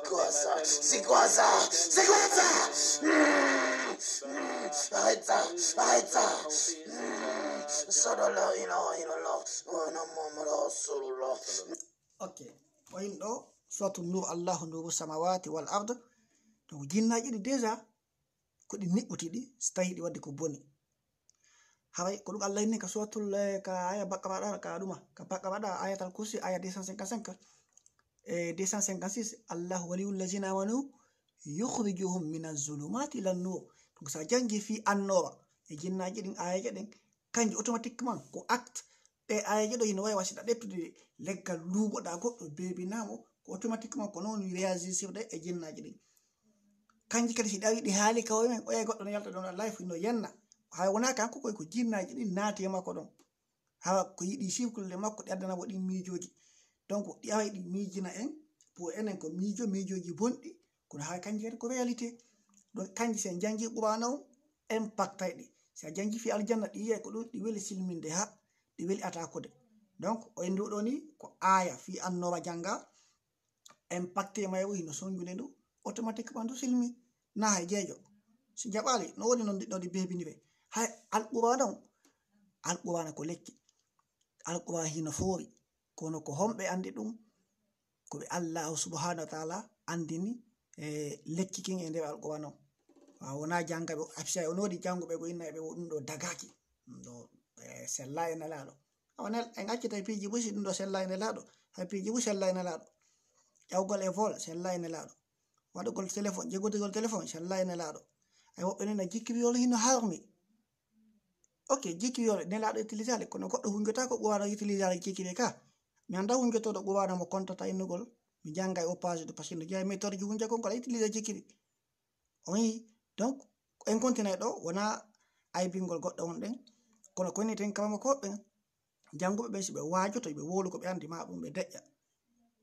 quoi ça? C'est quoi ça? C'est quoi ça? Arrête ça! Arrête ça! Sallallahu ilaha illallah wa Muhammad rasulullah. Ok, o yin ɗo suratu nur allahu nuru samawati wal ard. Donc jinnaji ɗi déjà ko ɗi niɓɓuti ɗi so tawi ɗi wadde ko boni. Haray ko ɗum Allah inni ka suratul ka aya bakka waɗa ka ɗuma ka bakka waɗa ayatal kursi aya 255 et 256 allahu waliyul lazina amanu yukhrijuhum minaz zulumati ilan nur. Donc sa jangi fi annora e jinnaji ɗin ayaje ɗin kanji automatiquement ko acte e ayaje ɗo hino wawi wasita ɗettude leggal luuɓoɗa goɗɗo bebinamo ko automatiquement ko noon réagissirde e jinnaji ɗin kanji kadi si ɗawi ɗi haali kawo men oya goɗɗo no yalta ɗon Allah fu no yenna hay wona kanko koy ko jinnaji ɗin naati e makko ɗon hawa ko yiɗi sifkulle makko ɗi addanamo ɗin miijoji. Donc ɗi away ɗi miijina en pour enen ko miijoji bonɗi kono hay kanji kadi ko réalité. Donc kanji sen jangi qur'ana o impactay ɗi sa jangi fi aljanna ɗi yi'ay ko ɗum ɗi weli silminde ha ɗi weli atakude. Donc o en nduɗo ni ko aya fi annora janga impacté maywo hino sonjude ndu automatiquement ndu silmi na hay jeejo si jaɓali no woni non ɗiɗɗo ɗi bebinire hay alqur'ana ko lekki alqur'ana hino foori kono ko homɓe andi ɗum ko ɓe allahu subhanahu wa taala andini lekki kin e nder alqur'ana o wona jangaɓe absay on wodi janguɓe go inna ɓe ɗum ɗo dagaki ɗo sella e nelaɗo awanel en accitay piiji busi ɗum ɗo sella e nelaɗo hay piiji bu sella e nelaɗo ƴawgol e vol sella e nelaɗo waɗugol téléphone jegodigol téléphone sella e nelaɗo ay woɓɓe ni na jikkiriol hino harmi. Ok jikkiriol nelaɗo utilisale kono goɗɗo hunjota ko ɓuwaɗo utilisale jikkiri ka mi anda hunjotoɗo ɓuwaɗo mo contata innugol mi janga e au page de parce que no jeeya méthode ji hunja kon koɗa utilise jikkiri on yi. Donc en continue ɗo wona aybingol goɗɗo on ɗen kono ko ni ten kamama ko ɓen janguɓe ɓe si ɓe wajoto ɓe wolu ko ɓe andi ma ɗum ɓe deƴƴa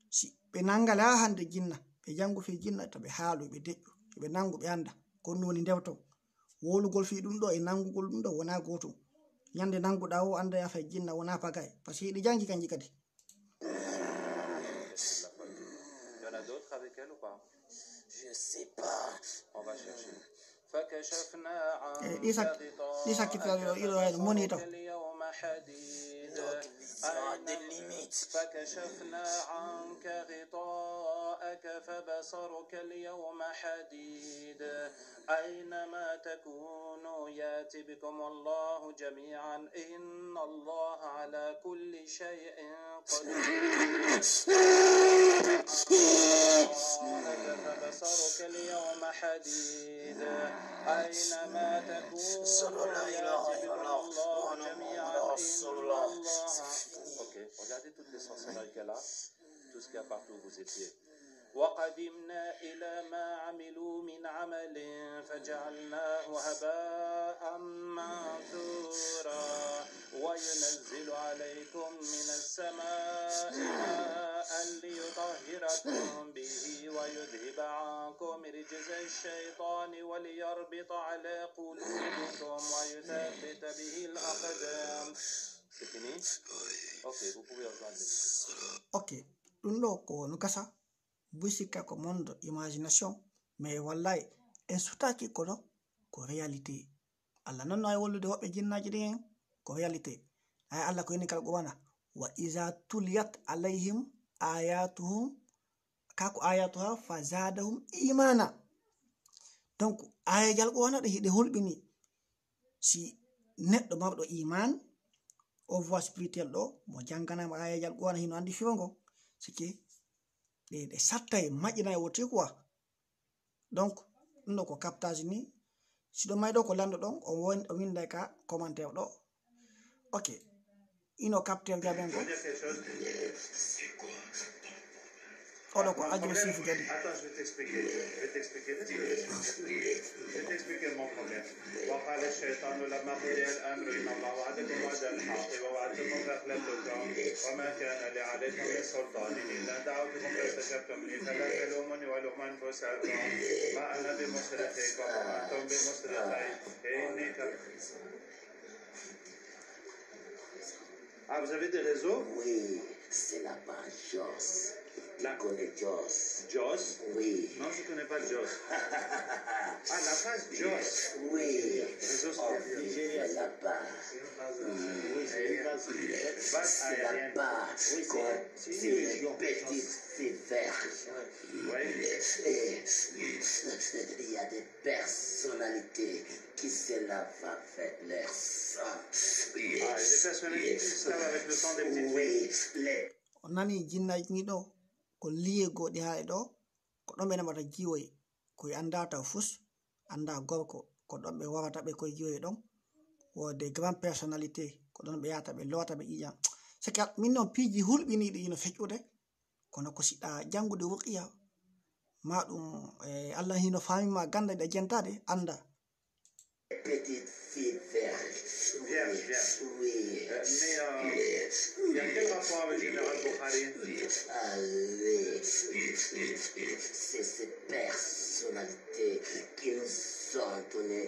si ɓe nangale ha hande jinna ɓe jangu fi jinna to ɓe haalu ɓe deƴƴu ɓe nangu ɓe anda kon woni ndewton wolugol fi ɗum ɗo e nangugol ɗum ɗo wona gotum yande nanguɗa o anda yafa jinna wona pagay parce que ɗi jangi kanji kadi. Il y en a d'autres avec elle ou pas? Je sais pas. On va chercher. فكشفنا عنك غطاءك فبصرك اليوم حديد أينما تكونوا يأتي بكم الله جميعا إن الله على كل شيء قدير. فبصرك اليوم حديد أينما تكونوا يأتي بكم الله جميعا إن الله. Ok, regardez toutes les sorcelleries qu'elle a, tout ce qu'il y a partout où vous étiez. وقدمنا إلى ما عملوا من عمل فجعلناه هباء منثورا وينزل عليكم من السماء ماء ليطهركم به ويذهب عنكم رجز الشيطان وليربط على قلوبكم ويثبت به الأقدام. C'est fini? Ok, vous pouvez rejoindre. Ok, ɗum ɗo ko no gasa busikka ko mondo imagination mais wallahi en sutaki koɗo ko réalité. Allah non no ay wollude hoɓɓe jinnaji ɗin en ko réalité. Ay Allah ko yini kala qur'ana wa iza tuliyat alayhim ayatuhum kako ayatuha fazadahum imana. Donc ayajal qur'ana ɗe hiɗe hulɓini si neɗɗo mawɗo iman o voie spirituel ɗo mo janganama ayajal qur'ana hino andi firongo siki ɗe sattay maƴina e woti quoi. Donc ɗum ɗo ko captage ni siɗo may ɗo ko lando ɗon o winday ka commentaire ɗo. Ok ino capteur jaben go oɗo ko agressif jadi. Attends, je vais t'expliquer. Je vais t'expliquer mon problème. وقال الشيطان لما قضي الأمر إن الله وعدكم وعد الحق ووعدتكم فأخلفتكم وما كان لي عليكم من سلطان إلا دعوتكم فاستجبتم لي فلا تلوموني ولوم أنفسكم ما أنا بمصرخكم وأنتم بمصرخي إني Ah, vous avez des réseaux? Oui, c'est là-bas, Joss. Tu connais Joss? Joss? Oui. Non, je ne connais pas Joss. Ah, la page Joss. Oui. Réseau C'est là-bas. C'est là-bas qu'on tire une petite fille verte. Il y a des personnalités qui se lavent avec leur sang. Ah, et des personnalités qui se lavent avec le sang des petites filles. Oui, les o nani jinnaji ni ɗo ko liye goɗi ha e ɗo ko ɗon ɓe naɓata giwoye koye andata fus anda gorko ko ɗon ɓe warata ɓe koye giwoye ɗon wode grand personnalité ko ɗon ɓe yahata ɓe lota ɓe ƴiƴam saki min noon piiji hulɓiniɗi ino feƴƴude kono ko siɗɗa jangude ruqiya ma ɗum allah hino famima ganda ɗe jentade anda petites filles vertes. Vierge. Oui. Mais il y a quel rapport avec le général Bukhari? Ah oui. C'est ces personnalités qui nous ont donné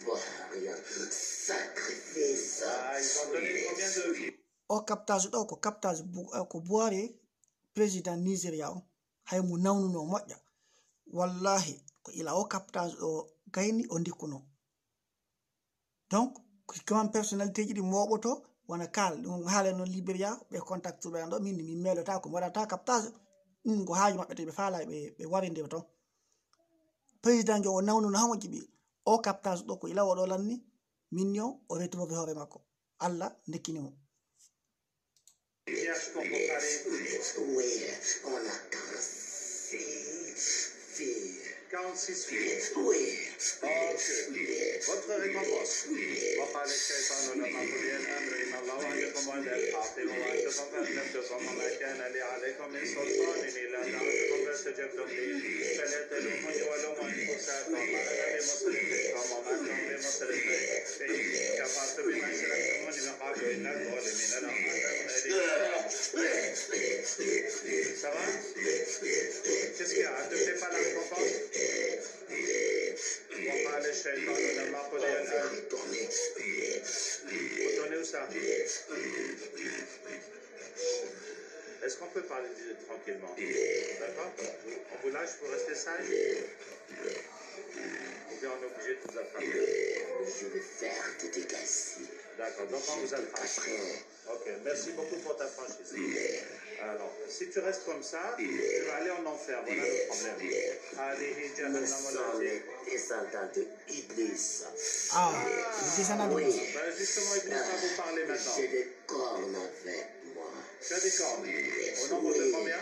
pour rien. Sacrifice. Ah, ils ont donné combien de... o captage ɗo ko captage ko boire président nigéria o hay mo nawnuno moƴƴa wallahi ko ila o captage ɗo gayni o ndikkuno donc ko grand personnalité ji ɗi moɓoto wona kal ɗum haala noon libéria ɓe contact ɓe ɗo min min melota ko waɗata captage ɗum ko haaju maɓɓe te ɓe faala ɓe warinde ton président jo o nawnuno hamo jiɓi o captage ɗo ko ila oɗo lanni min yo o retrouve hoore makko allah ndekkinimo Vierge pour Bukhari. Oui, on a 46 filles. 46 filles. Oui. Ok. Votre récompense. وقال الشيطان لما قضي الامر ان الله وعدكم وعد الحق ووعدتكم فاخلفتكم وما كان لي عليكم من سلطان الا دعوتكم فاستجبتم لي فلا تلوموني ولوموا انفسكم انا بمصرخكم وما انتم بمصرخي فاني كفرت بما اشركتموني من قبل ان الظالمين لهم عذاب اليم. Ça va? Qu'est-ce qu'il y a? Ne fais pas la récompense? وقال الشيطان لما قضي الامر. Retournez où ça? Est-ce qu'on peut parler tranquillement? D'accord? On vous lâche pour rester sage? Ou bien on est obligé de vous attraper? Je vais faire des dégâts ici. D'accord, donc on vous attrape. Ok, merci beaucoup pour ta franchise. Alors, si tu restes comme ça, tu vas aller en enfer, voilà le problème. Allez, Nous sommes les descendants de Iblis. descendant de Oui. Ben justement, Iblis va vous parler maintenant. J'ai des cornes avec moi. Tu as des cornes. Au nombre de combien?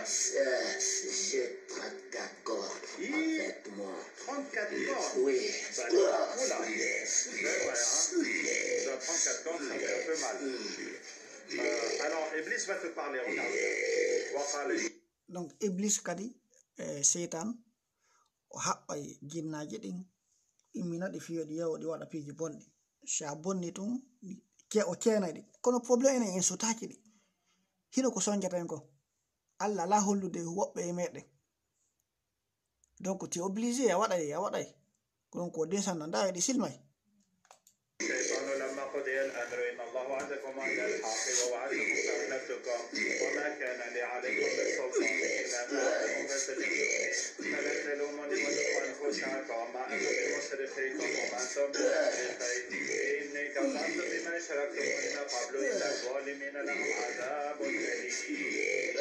J'ai 34 cornes avec moi. 34 cornes? Oui. Ben, oula. Ouais, hein. Tu as 34 cornes, ça fait un peu mal. Alors, Iblis va te parler, regarde. donc iblis kadi seytan o haɓɓay jinnaji ɗin imminoɗi fiyoɗi yawoɗi waɗa piiji bonɗi sa bonni tum o ceenayɗi kono probléme enen en sotaki ɗi hino ko soñjaten ko allah ala hollude woɓɓe e meɗen donc ti obligé a waɗay donc ko descendant nda ɗi silmay الشيطان لما قضي الامر ان الله وعدكم وعد الحق ووعدتكم فاخلفتكم وما كان لي عليكم من سلطان الا ما وعدتكم فاستجبتم فلا تلوموني ولوموا انفسكم وما انا بمصرخكم وما انتم بمصرخي اني كفرت بما اشركتموني من قبل ان الظالمين لهم عذاب اليم.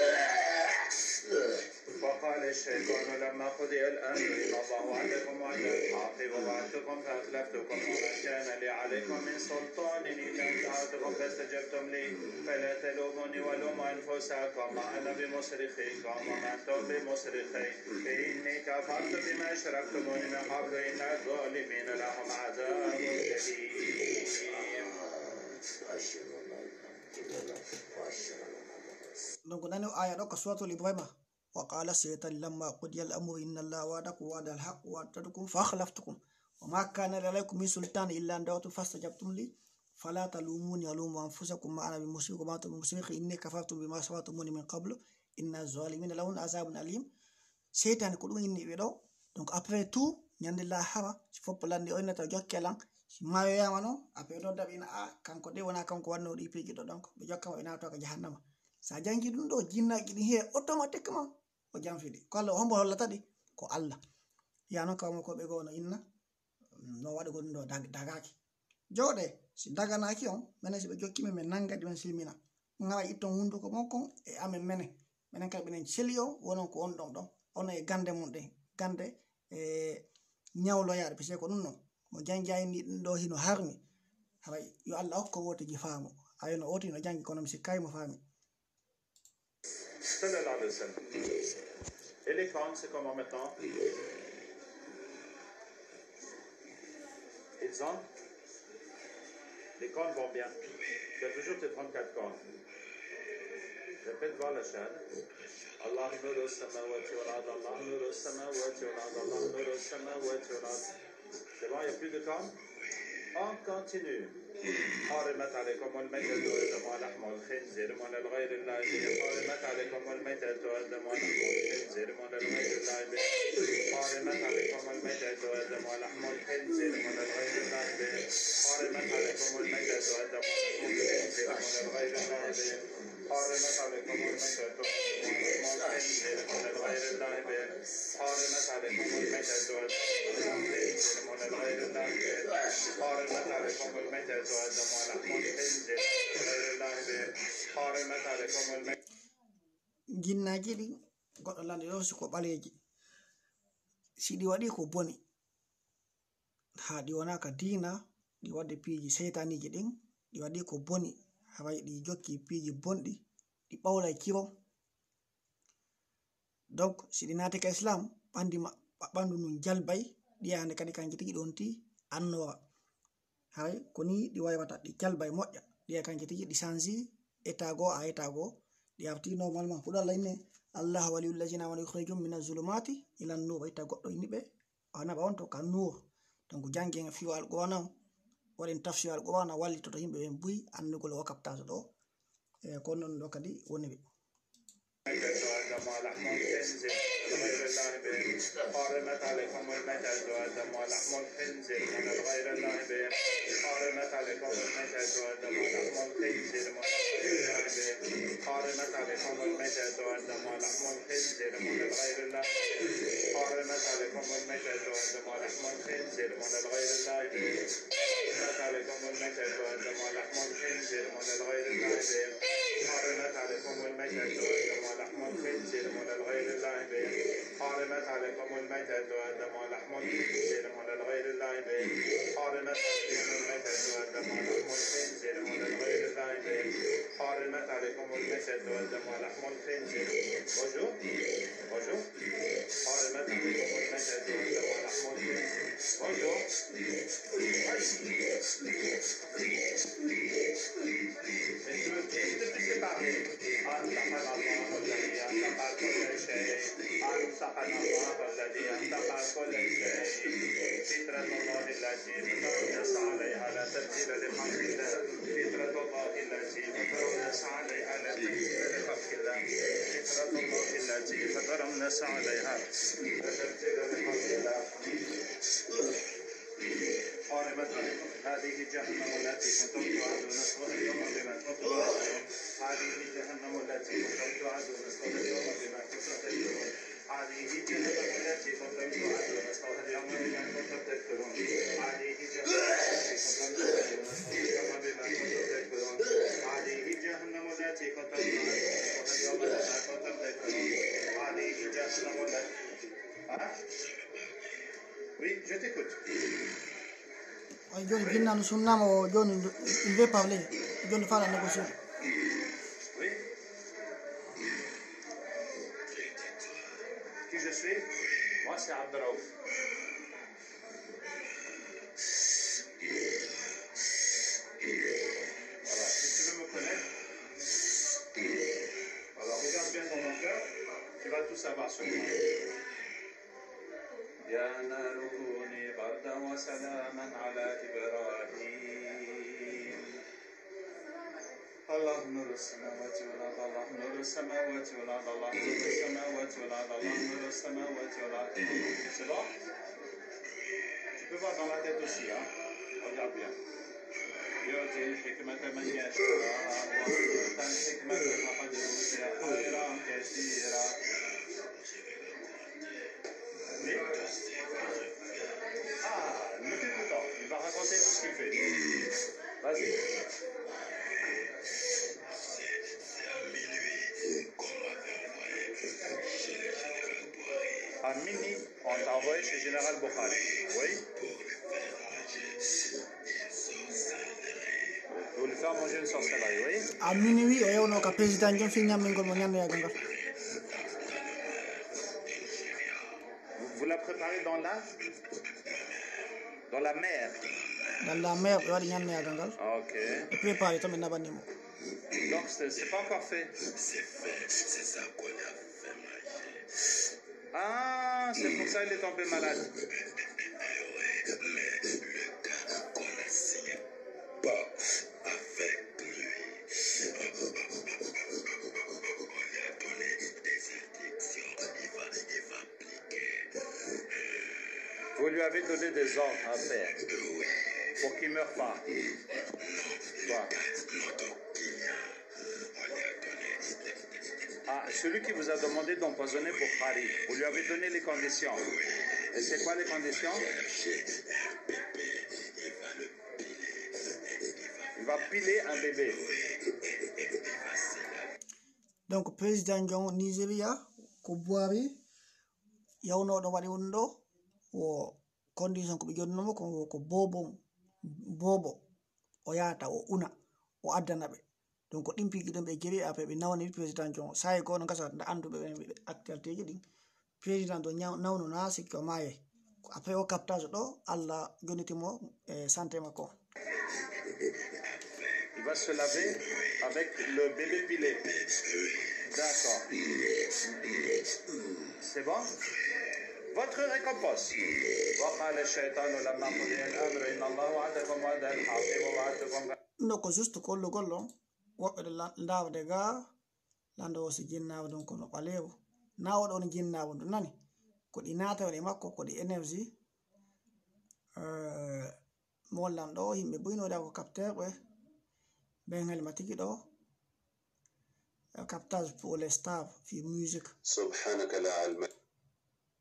وقال الشيطان لما قضي الامر ان الله وعدكم وعد الحق ووعدتكم فاخلفتكم وما كان لي عليكم من سلطان الا دعوتكم فاستجبتم لي فلا تلوموني ولوموا انفسكم ما انا بمصرخكم وما انتم بمصرخي اني كفرت بما اشركتموني من قبل ان الظالمين لهم عذاب اليم. donc nani aya ɗo ko suratul ibrahima wa qala seytan lamma qudiya al amru inna allaha wa'adakum wa'da al haqq wa wa'adtukum fa akhlaftukum wa ma kana alaykum min sultan illa an da'awtum fastajabtum li fala talumuni walumu anfusakum ma ana bimusrikikum wa antum bimusrikhi inni kafartum bima asawtumuni min qablu inna zalimina lahum azabun alim seytan ko ɗum inni ɓe ɗo donc après tout ñande la hawa si foppo lande o innata jokkelan si mayoyama noon après ɗo daɓina a kanko de wona kanko wanno ɗi piiji ɗo donc ɓe jokkama ɓe nato ka jahannama sa jangi ɗum ɗo jinnaji ɗi he automatiquement o janfiɗi ko Allah hombo hollata ɗi ko Allah ya non kawmo ko ɓe go no inna no waɗi go ɗum ɗo dagaki joɗe si daganaki on menen si ɓe jokkimi min nangadi men silmina ngara itton hunduko monkon e amen menen kadi ɓenen celi o wonon ko on ɗon ɗon ono e gande mum ɗen gande e ñawloyaɗe pise ko ɗum non mo janjayni ɗum ɗo hino harmi haray yo Allah hokko wotiji faamu ayo no oti no jangi kono mi sikkay mo faami. Sallallahu alayhi wa sallam. Et les cornes, c'est comment maintenant? Ils ont? Les cornes vont bien. Tu as toujours tes 34 cornes. Répète voir la chaîne. Allah nuru samawati wal ard, Allah nuru samawati wal ard, Allah nuru samawati wal ard. C'est bon, il n'y a plus de cornes? On continue. حرمت عليكم الميتة والدم ولحم الخنزير من الغير الله به حرمت عليكم الميتة والدم ولحم الخنزير من الغير الله به حرمت عليكم الميتة والدم ولحم الخنزير من الغير الله به حرمت عليكم الميتة والدم ولحم الخنزير من الغير الله به حرمت عليكم الميتة ولحم الخنزير من الغير الله به حرمت عليكم الميتة والدم من الغير الله به حرمت عليكم الميتة jinnaji ɗin goɗɗo lande ɗo siko ɓaleji si ɗi waɗi ko boni ha ɗi wonaka dina ɗi wadde piiji seytaniji ɗin ɗi waɗi ko boni hawayi ɗi jokki piiji bonɗi ɗi ɓawlay kiro donc si ɗi natika islam ɓandu num jalbay ɗiyande kadi kanji tigi ɗon ti annora hay koni ɗi waywata ɗi jalba e moƴƴa ɗiya kanke tigi ɗi changi état go a état go ɗi arti normalement fuɗa Allah inne Allah waliyul ladina amanu yukhrijum min az-zulumati ila an-nur itta goɗɗo yimɓe anaba on to kan nur donc jangen fi al-Qur'an waɗen tafsir al-Qur'an walli to yimɓe ɓe buy annugol o kaptage ɗo e ko non ɗo kadi woni ɓe حرمت عليكم الميتة والدم ولحم الخنزير من الغير الله به حرمت عليكم الميتة والدم ولحم الخنزير من الغير الله به حرمت عليكم الميتة والدم ولحم الخنزير من الغير الله حرمت عليكم الميتة والدم ولحم الخنزير من الغير الله حرمت عليكم الميتة والدم ولحم الخنزير من الغير الله حرمت عليكم الميتة والدم ولحم الخنزير من الغير الله حرمت عليكم الميتة والدم ولحم الخنزير من الغير الله حرمت عليكم الميتة والدم ولحم الخنزير من الغير الله حرمت عليكم الميتة والدم ولحم الخنزير وجو حرمت عليكم الميتة والدم ولحم الخنزير وجو الذي انتقى كل شيء فطرة الله التي فطر الناس عليها لا تبديل لخلق الله فطرة الله التي فطر الناس عليها لا تبديل لخلق الله فطرة الله التي فطر الناس عليها لا تبديل لخلق الله حرمت عليكم هذه جهنم التي كنتم توعدون اصبر اليوم بما كنتم هذه جهنم التي كنتم توعدون اصبر اليوم بما كنتم تكفرون هذه جهنم التي كنتم توعدون اصبر اليوم بما كنتم تكفرون هذه جهنم التي كنتم توعدون اصبر اليوم بما كنتم تكفرون هذه جهنم التي كنتم توعدون اصبر اليوم بما كنتم تكفرون هذه جهنم التي Oui, je t'écoute. Joni jinnano sunnama o joni il veut parler joni fala négocier. Oui. Qui je suis? Moi c'est Abdelraouf. Voilà, si tu veux me connaître, alors regarde bien dans mon cœur, tu vas tout savoir sur moi. يا نار كوني بردا وسلاما على إبراهيم الله نور السماوات والأرض الله نور السماوات والأرض الله نور السماوات والأرض الله نور السماوات والأرض. C'est bon? Tu peux voir dans la tête aussi, hein? Regarde bien. يؤتي الحكمة من يشاء ويؤتى الحكمة فقد أوتي خيرا كثيرا. Ne fais plus tard, il va raconter tout ce qu'il fait. Vas-y. À minuit, on t'a envoyé chez Général Bokhari. Oui. Vous le faire manger une sorcellerie, oui. À minuit, on a un président qui fait un Vous la préparez dans la mer. Dans la mer, il y a des gens Ok. qui préparent ça maintenant. Donc, c'est pas encore fait. C'est fait, c'est ça qu'on a fait manger. Ah, c'est pour ça qu'il est tombé malade. Oui, mais le gars qu'on a signé pas avec lui, on lui a donné des addictions, il va appliquer. Vous lui avez donné des ordres à faire Oui. pour qu'il ne meure pas. Quoi? Ah, celui qui vous a demandé d'empoisonner Bokhari, vous lui avez donné les conditions. Et c'est quoi les conditions? Il va piler un bébé. Donc, président John Nigeria, ko boari, yawno do wadi wondo o condition ko be jonnomo ko bobo o yata o una o addana be. Donc ko dimpigi don be geri ape be nawni président John sai ko no gasa da andu be actualité ji din président do nawno na sikko maye après o captage do alla jonitimo e santé mako. Il va se laver avec le bébé pilé. D'accord. C'est bon? Votre récompense. وقال الشيطان لما قضي الأمر إن الله وعدكم وعد الحق ووعدتكم. No ko juste kollo gollo woɓɓe ndawde ga lando si jinnawo don kono ɓalewo nawo ɗon jinnawo ɗum nani ko ɗi natawɗe makko ko ɗi énergie mollan ɗo yimɓe buynoɗa ko capteur ɓe ben helma tigi ɗo captage pour les stars fi musique سبحانك لا علم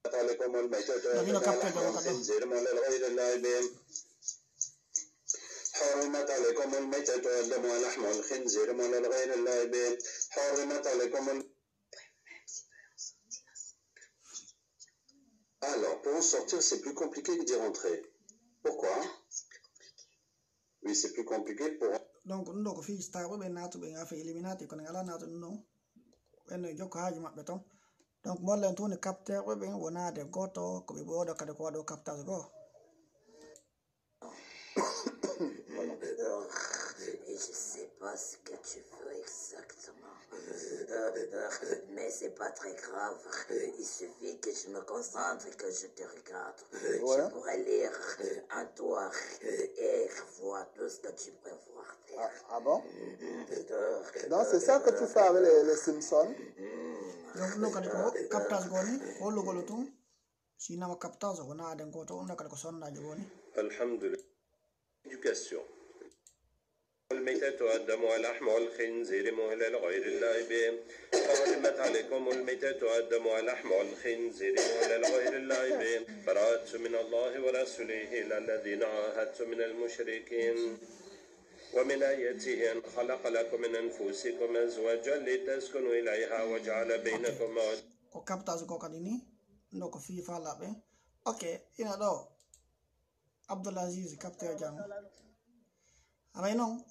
لكم الميتة نبينا capteur ɗo الخنزير من الغير اللاعبين حرمت عليكم الميتة والدم ولحم الخنزير من الغير اللاعبين حرمت عليكم Alors, pour en sortir, c'est plus compliqué que d'y rentrer. Pourquoi? Oui, c'est plus compliqué pour... Donc, ɗum ɗo ko fi star ɓe natu ɓe ngafe éliminati kono ngala natu ɗum ɗon ɓenne jokko haaji maɓɓe ton donc mollen tuni capteur ɓe ɓen wonade goto ko ɓe ɓoɗo kadi ko waɗo captage goo. Et je sais pas ce que tu veux exactement. Mais c'est pas très grave. Il suffit que je me concentre et que je te regarde. Voilà. Je pourrais lire en toi et voir tout ce que tu prévois faire. Ah bon? Donc c'est ça que tu fais avec les Simpsons? Donc no kadi ko captage goni hollugol tum sinama captage wona aden goto on kadi ko sonnaji woni. Alhamdulillah. Éducation. الميتة والدم ولحم الخنزير مهل غير اللاعبين حرمت عليكم الميتة والدم ولحم الخنزير مهل غير اللاعبين براءة من الله ورسوله إلى الذين عاهدتم من المشركين ومن آياته أن خلق لكم من أنفسكم أزواجا لتسكنوا إليها وجعل بينكم مودة. Ko captage ko kadi ni no ko fi falaɓe ok ina ɗo Abdoulaziz capteur jam amay non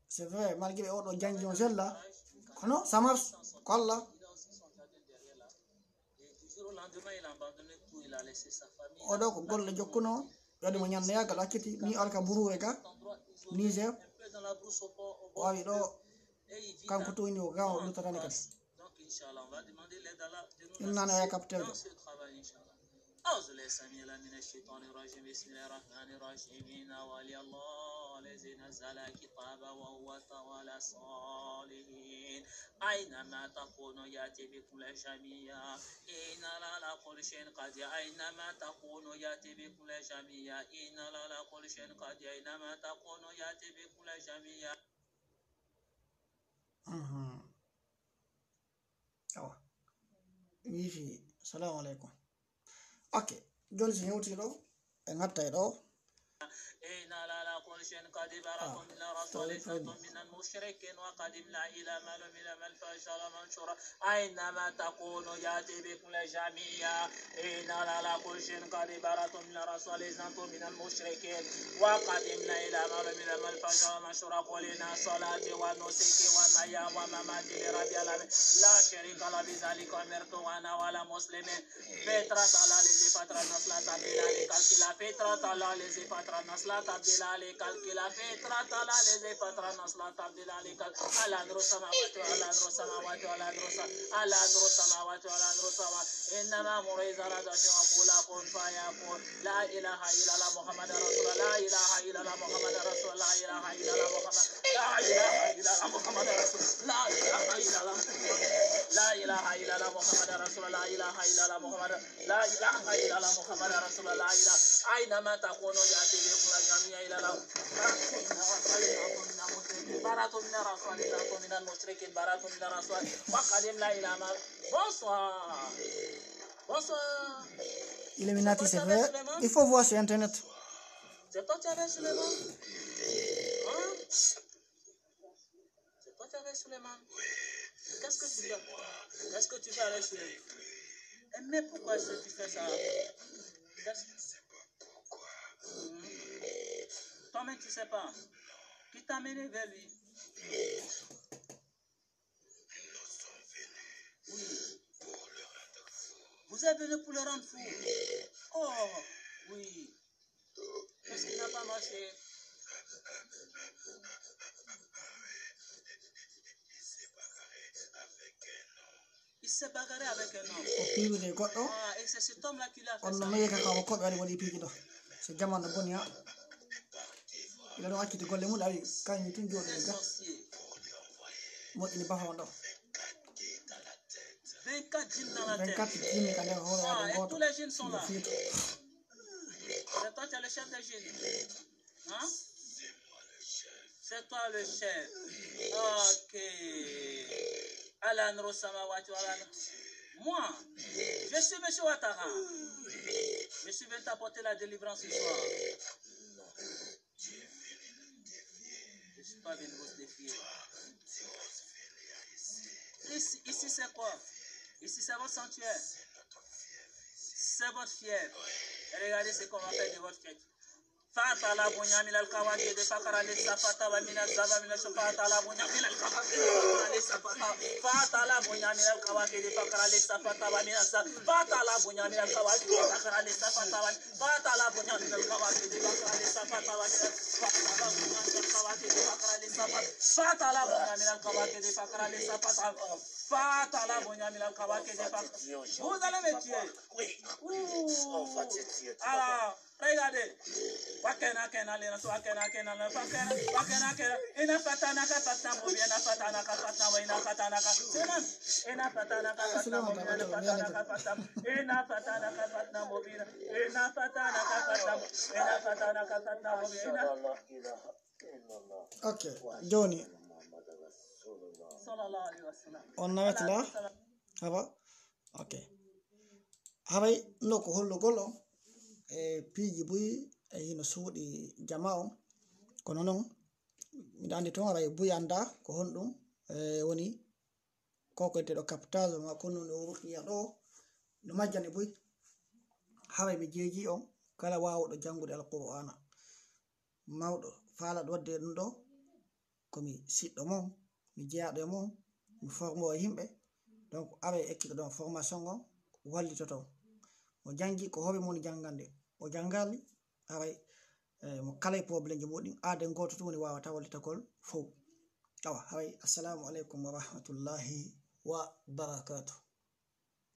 c'est vrai malgré oɗo jangi on sella kono ça marche ko Allah oɗo ko golle jokkuno waɗi mo ñande yagal akkiti ni alka buruwe ga Niger wawi ɗo kanko toyni o gawa lutatani kadi ɗum nane oya capteur jo أعوذ بالله السميع العليم من الشيطان الرجيم بسم الله الرحمن الرحيم إن ولي الله الذي نزل الكتاب وهو تولى الصالحين أينما تكونوا يأتي بكم جميعا إن على كل شيء قدير أينما تكونوا يأتي بكم جميعا إن على كل شيء قدير أينما تكونوا يأتي بكم جميعا. wifi assalamu alaikum. Okay, joni so hewti ɗo e ŋattay ɗo إن على كل شيء قدير بركم من رسول صوت من المشركين وقدمنا إلى ما من الفجر منشورا أينما تكونوا يأتي بكم جميعا إن على كل شيء قدير بركم من رسول صوت من المشركين وقدمنا إلى ما من الفجر منشورا قلنا صلاتي ونسكي ومحياي ومماتي لرب العالمين لا شريك له بذلك أمرت وأنا ولا مسلمين فطرة الله الذي فطر الناس لا تبديل لخلق فطرة الله الذي فطر الناس لا تبديل لخلق فطرة الله الذي فطر الناس لا تبديل لخلق على نور السماوات وعلى نور السماوات وعلى نور السماوات وعلى نور السماوات إنما مريض رضا يقول كن فيكون لا إله إلا الله محمد رسول الله لا إله إلا الله محمد رسول الله لا إله إلا الله محمد لا إله إلا الله محمد رسول لا إله إلا الله لا إله إلا الله محمد رسول الله لا إله إلا الله محمد لا إله إلا الله محمد رسول الله لا إله أينما تكونوا يأتي بكم جميعا إلى الله برات من الرسول من المشركين برات من الرسول وقدمنا إلى ما bonsoir bonsoir Illuminati c'est vrai, il faut voir sur internet. C'est toi qui avais Suleiman hein? C'est toi qui avais Suleiman qu'est-ce que tu fais qu'est-ce que tu fais avec Suleiman mais pourquoi est-ce que tu fais ça toi-même tu sais pas qui t'a mené vers lui. Vous êtes venu pour le rendre fou. Oh, oui. Qu'est-ce qui n'a pas marché? Il s'est bagarré avec un homme. Ah, et c'est cet homme-là qui l'a fait ça. C'est jamano boni ha ila do acciti golle mun ari kañum tun jodi ga mo ini bafa ndo 24 jeans dans la tête. 24 jeans quand même Et tous les jeans sont là. C'est toi qui es le chef des jeans. Hein? C'est toi le chef. Ok. Alan Rosamawati Alan. Moi, je suis M. Ouattara. Je suis venu t'apporter la délivrance ce soir. Je ne suis pas venu vous défier. Ici c'est quoi? Ici c'est votre sanctuaire. C'est votre fièvre. Regardez ce qu'on va faire de votre fièvre. Fatala bunyamil al-kawaki de fakara le safata wa min al-zaba min al-shafata la bunyamil al-kawaki de safata fatala bunyamil al-kawaki de fakara le safata wa min al-zaba fatala bunyamil al-kawaki de fakara le safata wa fatala bunyamil al-kawaki de fakara le safata wa fatala bunyamil al-kawaki de fakara le safata fatala bunyamil al-kawaki de fakara le safata fatala bunyamil al-kawaki de fakara. Vous allez me tuer. Oui. On va te tuer. Alors, regardez. Wakena kena lena so wakena kena na wakena ina fatana ka fatna mo ina fatana ka fatna mo ina fatana ka seman ina fatana ka fatna mo ina fatana ka fatna ina fatana ka fatna mo ina fatana ka fatna ina fatana ka fatna mo ina. Okay, Johnny. Sallallahu alaihi wasallam. On a là. Ça va? Okay. Haray no ko hollo gollo e piiji buyi e hino suuɗi jama on kono noon miɗa andi toon aray buyi anda ko honɗum woni kokoyteɗo captage ma kono no ruhiya ɗo no majjani buyi haray mi jeeji on kala wawɗo jangude alqur'ana mawɗo faala ɗo wadde ɗum ɗo komi siɗɗo mon mi jeyaɗo e mon mi formo e yimɓe donc awe ekkito ɗon formation on wallitoto mo jangi ko hoɓe mum jangande o jangali away mo kala e probléme ji muɗum aade goto tun woni wawata wallita kol fof awa haway assalamu aleykum wa rahmatullahi wa barakatuh.